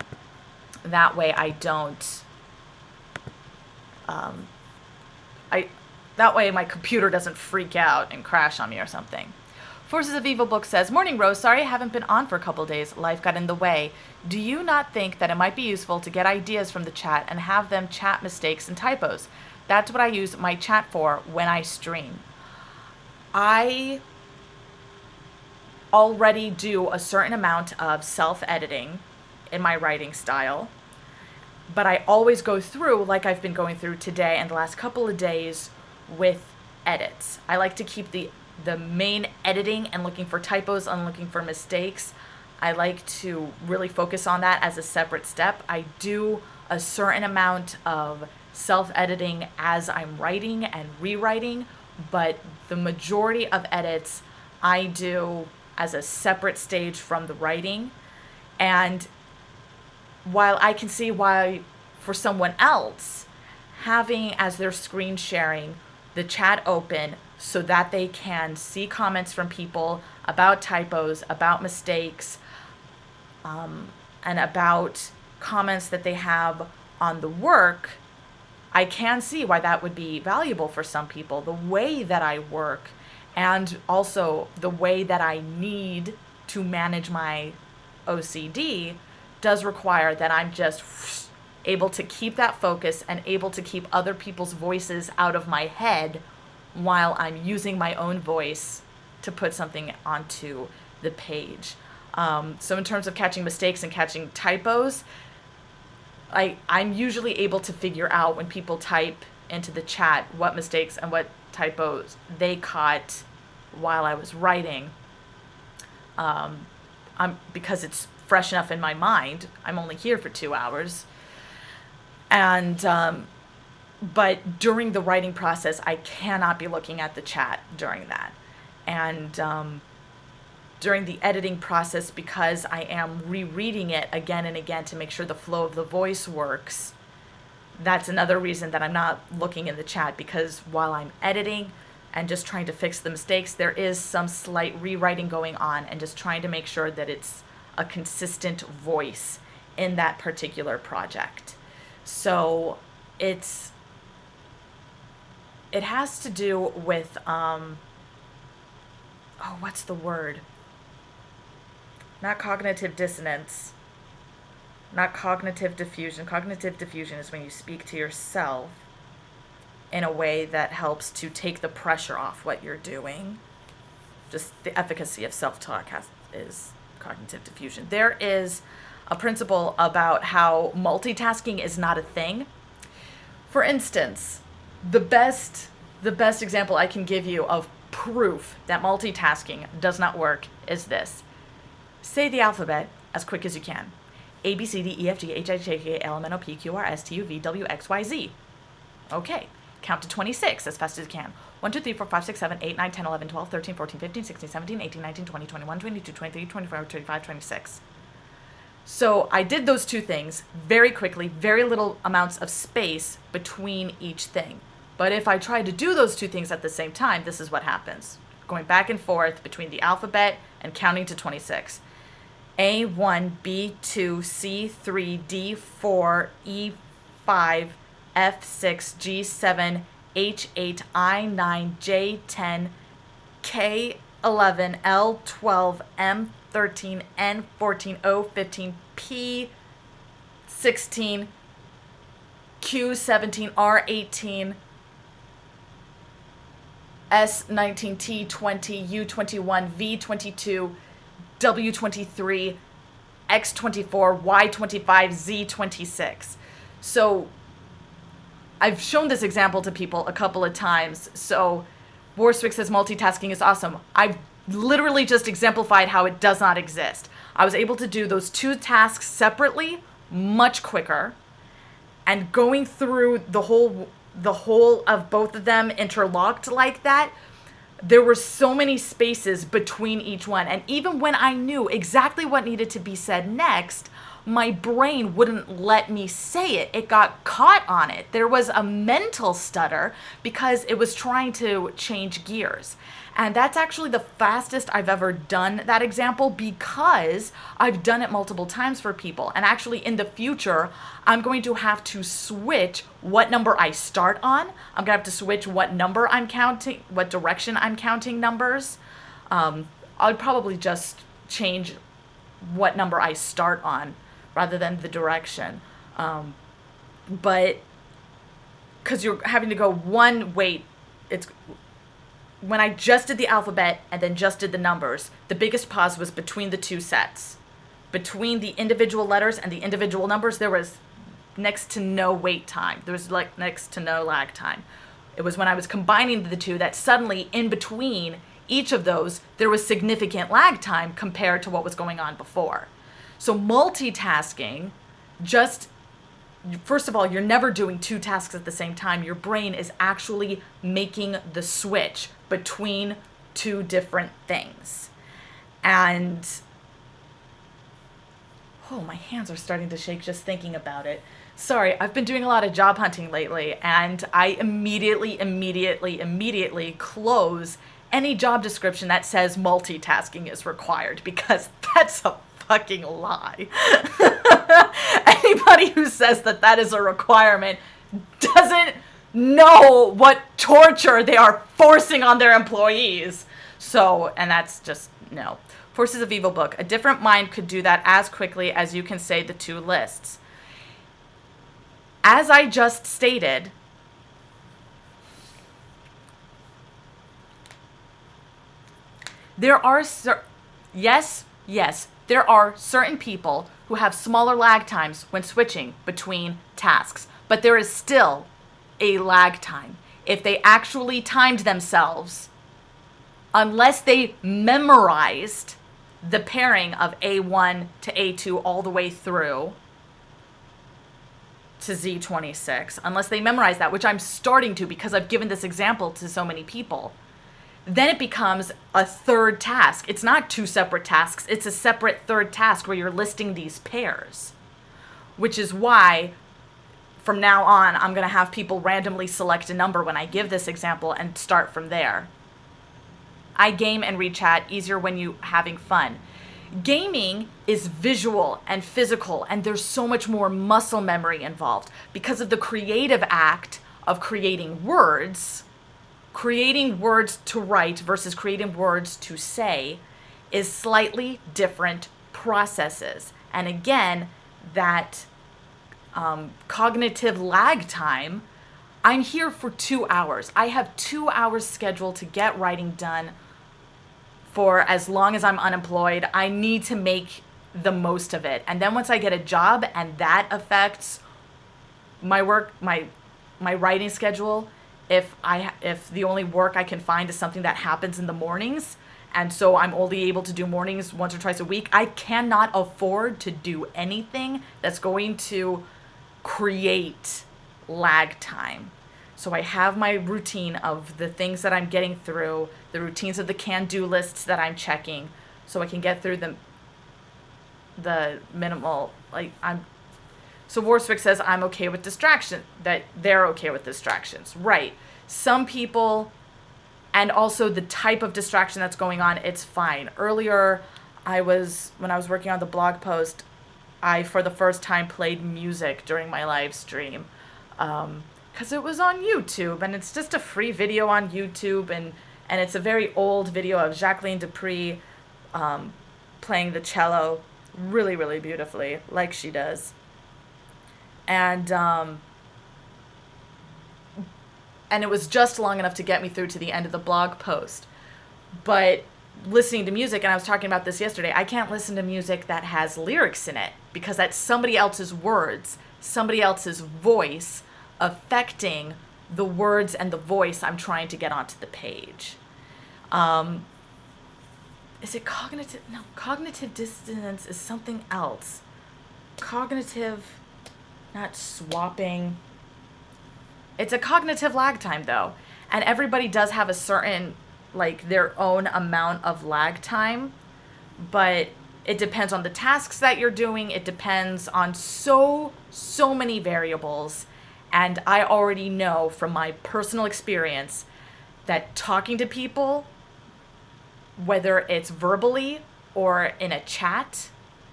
That way I don't, that way my computer doesn't freak out and crash on me or something. Forces of Evil Book says, Morning, Rose. Sorry I haven't been on for a couple days. Life got in the way. Do you not think that it might be useful to get ideas from the chat and have them chat mistakes and typos? That's what I use my chat for when I stream. I already do a certain amount of self-editing in my writing style, but I always go through, like I've been going through today and the last couple of days, with edits. I like to keep the main editing and looking for typos and looking for mistakes. I like to really focus on that as a separate step. I do a certain amount of self-editing as I'm writing and rewriting, but the majority of edits I do as a separate stage from the writing. And while I can see why for someone else, having as their screen sharing the chat open so that they can see comments from people about typos, about mistakes, and about comments that they have on the work, I can see why that would be valuable for some people. The way that I work and also the way that I need to manage my OCD does require that I'm just able to keep that focus and able to keep other people's voices out of my head while I'm using my own voice to put something onto the page. So in terms of catching mistakes and catching typos, I'm usually able to figure out when people type into the chat what mistakes and what typos they caught while I was writing. Because it's fresh enough in my mind. I'm only here for 2 hours. And but during the writing process, I cannot be looking at the chat during that. And during the editing process, because I am rereading it again and again to make sure the flow of the voice works, that's another reason that I'm not looking in the chat, because while I'm editing and just trying to fix the mistakes, there is some slight rewriting going on and just trying to make sure that it's a consistent voice in that particular project. So it has to do with, what's the word? Not cognitive dissonance, not cognitive diffusion. Cognitive diffusion is when you speak to yourself in a way that helps to take the pressure off what you're doing. Just the efficacy of self-talk is cognitive diffusion. There is a principle about how multitasking is not a thing. For instance, the best example I can give you of proof that multitasking does not work is this. Say the alphabet as quick as you can. A, B, C, D, E, F, G, H, I, J, K, L, M, N, O, P, Q, R, S, T, U, V, W, X, Y, Z. Okay. Count to 26 as fast as you can. 1, 2, 3, 4, 5, 6, 7, 8, 9, 10, 11, 12, 13, 14, 15, 16, 17, 18, 19, 20, 21, 22, 23, 24, 25, 26. So I did those two things very quickly, very little amounts of space between each thing. But if I try to do those two things at the same time, this is what happens. Going back and forth between the alphabet and counting to 26. A1, B2, C3, D4, E5, F6, G7, H8, I9, J10, K11, L12, M13, N14, O15, P16, Q17, R18, S19, T20, U21, V22, W23, X24, Y25, Z26. So I've shown this example to people a couple of times. So Borswick says multitasking is awesome. I've literally just exemplified how it does not exist. I was able to do those two tasks separately much quicker, and going through the whole of both of them interlocked like that, there were so many spaces between each one. And even when I knew exactly what needed to be said next, my brain wouldn't let me say it. It got caught on it. There was a mental stutter because it was trying to change gears. And that's actually the fastest I've ever done that example, because I've done it multiple times for people. And actually in the future, I'm going to have to switch what number I start on. I'm going to have to switch what number I'm counting, what direction I'm counting numbers. I'll probably just change what number I start on rather than the direction. But because you're having to go one, wait, it's when I just did the alphabet and then just did the numbers, the biggest pause was between the two sets. Between the individual letters and the individual numbers, there was next to no wait time. There was like next to no lag time. It was when I was combining the two that suddenly in between each of those, there was significant lag time compared to what was going on before. So multitasking, first of all, you're never doing two tasks at the same time. Your brain is actually making the switch between two different things. And, oh, my hands are starting to shake just thinking about it. Sorry, I've been doing a lot of job hunting lately, and I immediately close any job description that says multitasking is required, because that's a fucking lie. Anybody who says that that is a requirement doesn't know what torture they are forcing on their employees. So, and that's just, no. Forces of Evil book. A different mind could do that as quickly as you can say the two lists. As I just stated, there are yes, there are certain people who have smaller lag times when switching between tasks, but there is still a lag time. If they actually timed themselves, unless they memorized the pairing of A1 to A2 all the way through to Z26, unless they memorize that, which I'm starting to because I've given this example to so many people, then it becomes a third task. It's not two separate tasks. It's a separate third task where you're listing these pairs, which is why from now on, I'm going to have people randomly select a number when I give this example and start from there. I game and read chat easier when you having fun. Gaming is visual and physical, and there's so much more muscle memory involved because of the creative act of creating words. Creating words to write versus creating words to say is slightly different processes. And again, that cognitive lag time, I'm here for 2 hours. I have 2 hours scheduled to get writing done for as long as I'm unemployed. I need to make the most of it. And then once I get a job and that affects my work, my writing schedule, if the only work I can find is something that happens in the mornings, and so I'm only able to do mornings once or twice a week, I cannot afford to do anything that's going to create lag time. So I have my routine of the things that I'm getting through, the routines of the can-do lists that I'm checking, so I can get through the minimal, so Warswick says I'm okay with distraction, that they're okay with distractions. Right. Some people, and also the type of distraction that's going on, it's fine. Earlier, when I was working on the blog post, I, for the first time, played music during my live stream. Because it was on YouTube, and it's just a free video on YouTube, and it's a very old video of Jacqueline Dupree playing the cello really, really beautifully, like she does. And it was just long enough to get me through to the end of the blog post. But listening to music, and I was talking about this yesterday, I can't listen to music that has lyrics in it because that's somebody else's words, somebody else's voice affecting the words and the voice I'm trying to get onto the page. Is it cognitive? No, cognitive dissonance is something else. Cognitive, not swapping. It's a cognitive lag time though. And everybody does have a certain, their own amount of lag time. But It depends on the tasks that you're doing. It depends on so many variables. And I already know from my personal experience that talking to people, whether it's verbally or in a chat,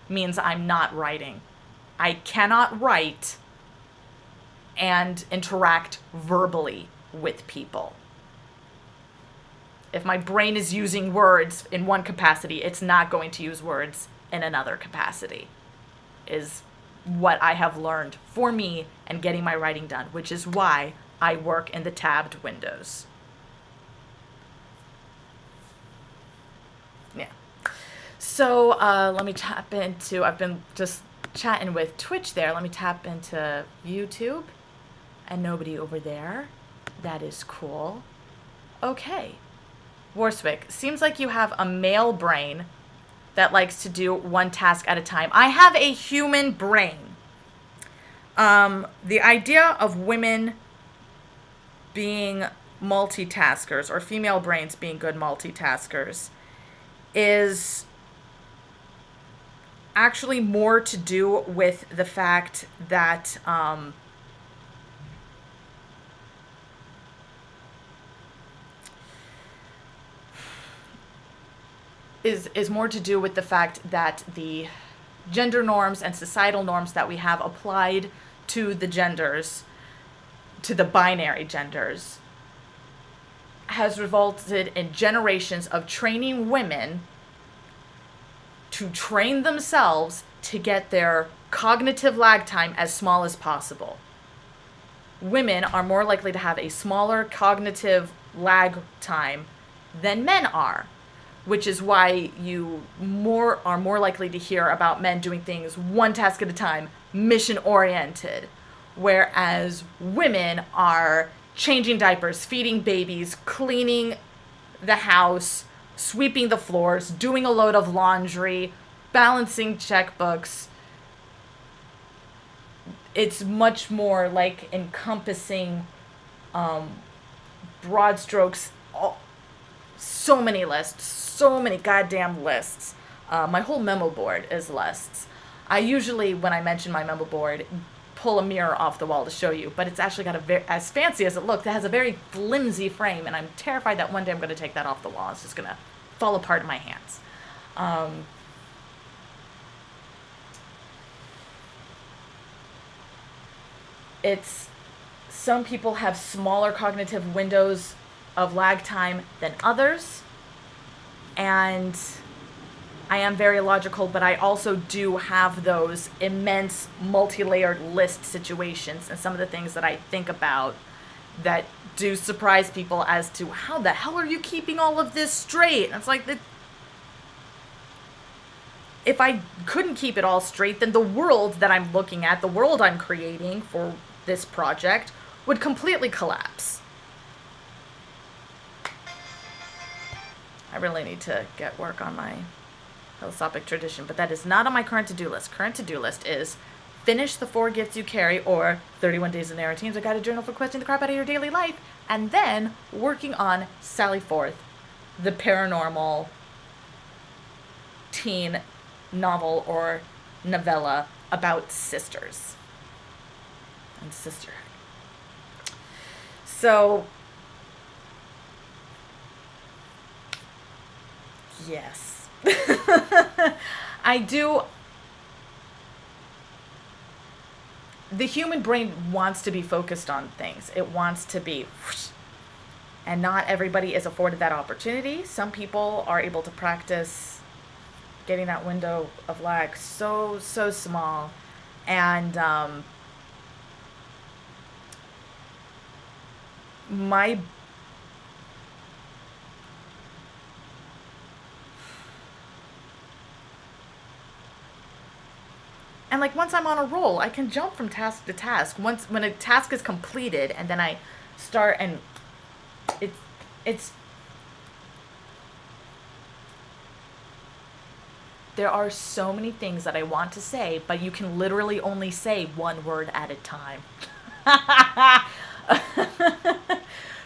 means I'm not writing. I cannot write and interact verbally with people. If my brain is using words in one capacity, it's not going to use words in another capacity, is what I have learned for me and getting my writing done, which is why I work in the tabbed windows. Yeah. So let me tap into, I've been just chatting with Twitch there. Let me tap into YouTube. And nobody over there. That is cool. Okay. Warswick, seems like you have a male brain that likes to do one task at a time. I have a human brain. The idea of women being multitaskers, or female brains being good multitaskers, is actually more to do with the fact that is more to do with the fact that the gender norms and societal norms that we have applied to the genders, to the binary genders, has resulted in generations of training women to train themselves to get their cognitive lag time as small as possible. Women are more likely to have a smaller cognitive lag time than men are, which is why you are more likely to hear about men doing things one task at a time, mission-oriented, whereas women are changing diapers, feeding babies, cleaning the house, sweeping the floors, doing a load of laundry, balancing checkbooks. It's much more like encompassing broad strokes, so many lists, so many goddamn lists. My whole memo board is lists. I usually, when I mention my memo board, pull a mirror off the wall to show you, but it's actually got as fancy as it looks, it has a very flimsy frame, and I'm terrified that one day I'm going to take that off the wall. It's just going to fall apart in my hands. Some people have smaller cognitive windows of lag time than others, and I am very logical, but I also do have those immense multi-layered list situations, and some of the things that I think about that do surprise people as to how the hell are you keeping all of this straight? And it's like, if I couldn't keep it all straight, then the world that I'm looking at, the world I'm creating for this project, would completely collapse. I really need to get work on my philosophic tradition, but that is not on my current to-do list. Current to-do list is finish the 4 Gifts You Carry, or 31 Days of Narratemes, a guided journal for questioning the crap out of your daily life, and then working on Sally Forth, the paranormal teen novel or novella about sisters and sisterhood. So, yes. I do. The human brain wants to be focused on things. It wants to be whoosh, and not everybody is afforded that opportunity. Some people are able to practice getting that window of lag so small, and my and like once I'm on a roll, I can jump from task to task. When a task is completed, and then I start, and it's there are so many things that I want to say, but you can literally only say one word at a time.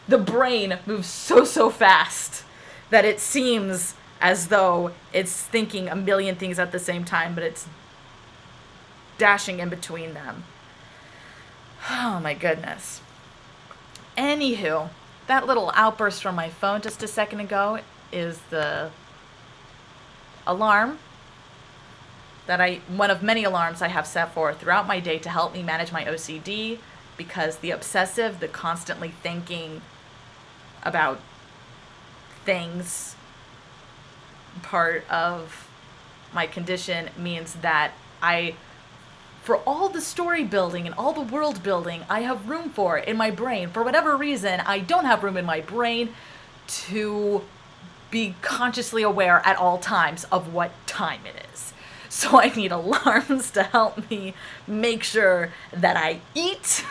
The brain moves so fast that it seems as though it's thinking a million things at the same time, but it's dashing in between them. Oh my goodness. Anywho, that little outburst from my phone just a second ago is the alarm one of many alarms I have set for throughout my day to help me manage my OCD, because the obsessive, the constantly thinking about things part of my condition means that for all the story building and all the world building I have room for in my brain, for whatever reason, I don't have room in my brain to be consciously aware at all times of what time it is. So I need alarms to help me make sure that I eat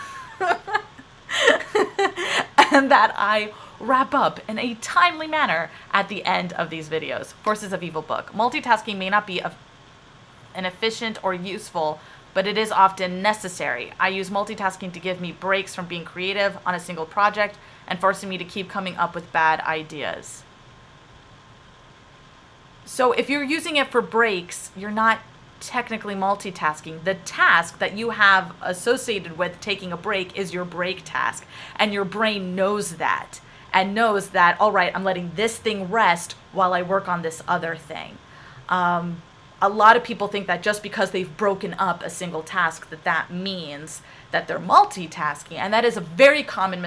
and that I wrap up in a timely manner at the end of these videos. Forces of Evil book. Multitasking may not be an efficient or useful, but it is often necessary. I use multitasking to give me breaks from being creative on a single project and forcing me to keep coming up with bad ideas. So if you're using it for breaks, you're not technically multitasking. The task that you have associated with taking a break is your break task. And your brain knows that and knows that, all right, I'm letting this thing rest while I work on this other thing. A lot of people think that just because they've broken up a single task, that means that they're multitasking. And that is a very common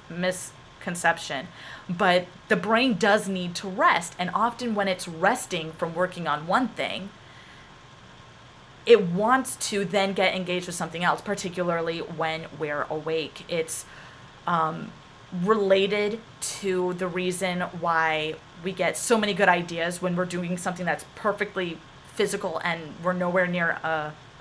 misconception. But the brain does need to rest. And often when it's resting from working on one thing, it wants to then get engaged with something else, particularly when we're awake. It's related to the reason why we get so many good ideas when we're doing something that's perfectly physical and we're nowhere near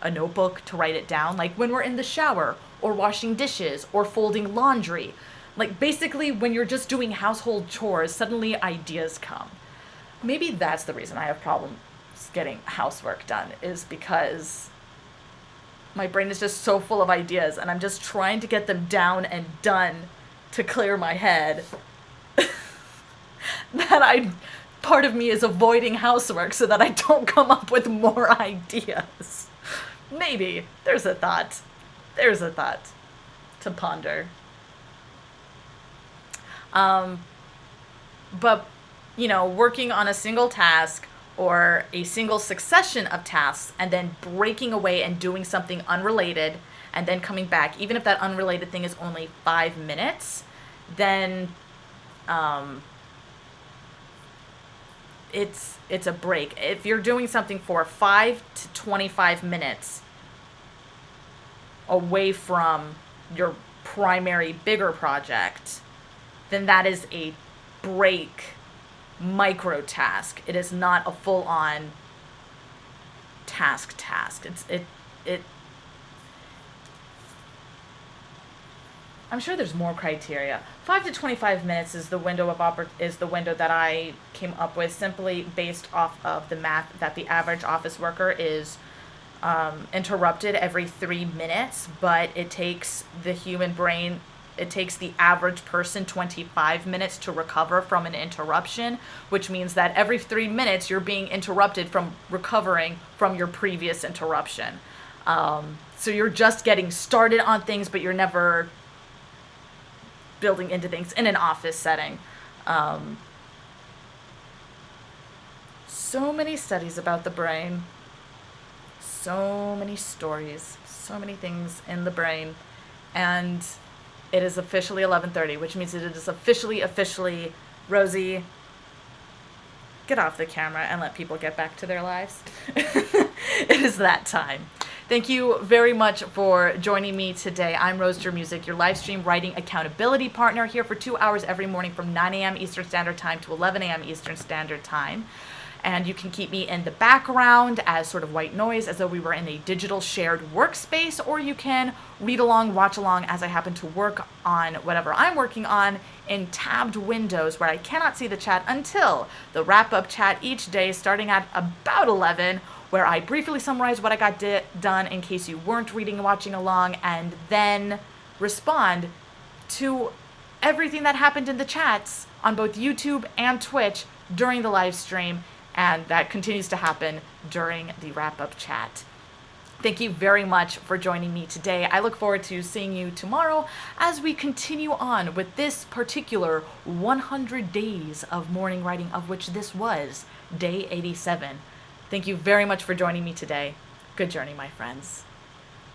a notebook to write it down. Like when we're in the shower or washing dishes or folding laundry. Like basically when you're just doing household chores, suddenly ideas come. Maybe that's the reason I have problems getting housework done, is because my brain is just so full of ideas and I'm just trying to get them down and done to clear my head that part of me is avoiding housework so that I don't come up with more ideas. Maybe there's a thought to ponder. But working on a single task or a single succession of tasks and then breaking away and doing something unrelated and then coming back, even if that unrelated thing is only 5 minutes, then it's a break. If you're doing something for 5 to 25 minutes away from your primary bigger project, then that is a break micro task. It is not a full-on task. I'm sure there's more criteria. 5 to 25 minutes is the window that I came up with, simply based off of the math that the average office worker is interrupted every 3 minutes, but it takes the human brain, it takes the average person 25 minutes to recover from an interruption, which means that every 3 minutes you're being interrupted from recovering from your previous interruption. So you're just getting started on things, but you're never building into things in an office setting. So many studies about the brain, so many stories, so many things in the brain, and it is officially 11:30, which means it is officially, Rosie, get off the camera and let people get back to their lives. It is that time. Thank you very much for joining me today. I'm Rose Jer Music, your live stream writing accountability partner, here for 2 hours every morning from 9 a.m. Eastern Standard Time to 11 a.m. Eastern Standard Time. And you can keep me in the background as sort of white noise, as though we were in a digital shared workspace, or you can read along, watch along as I happen to work on whatever I'm working on in tabbed windows where I cannot see the chat until the wrap-up chat each day starting at about 11, where I briefly summarize what I got done in case you weren't reading and watching along, and then respond to everything that happened in the chats on both YouTube and Twitch during the live stream, and that continues to happen during the wrap-up chat. Thank you very much for joining me today. I look forward to seeing you tomorrow as we continue on with this particular 100 days of morning writing, of which this was day 87. Thank you very much for joining me today. Good journey, my friends.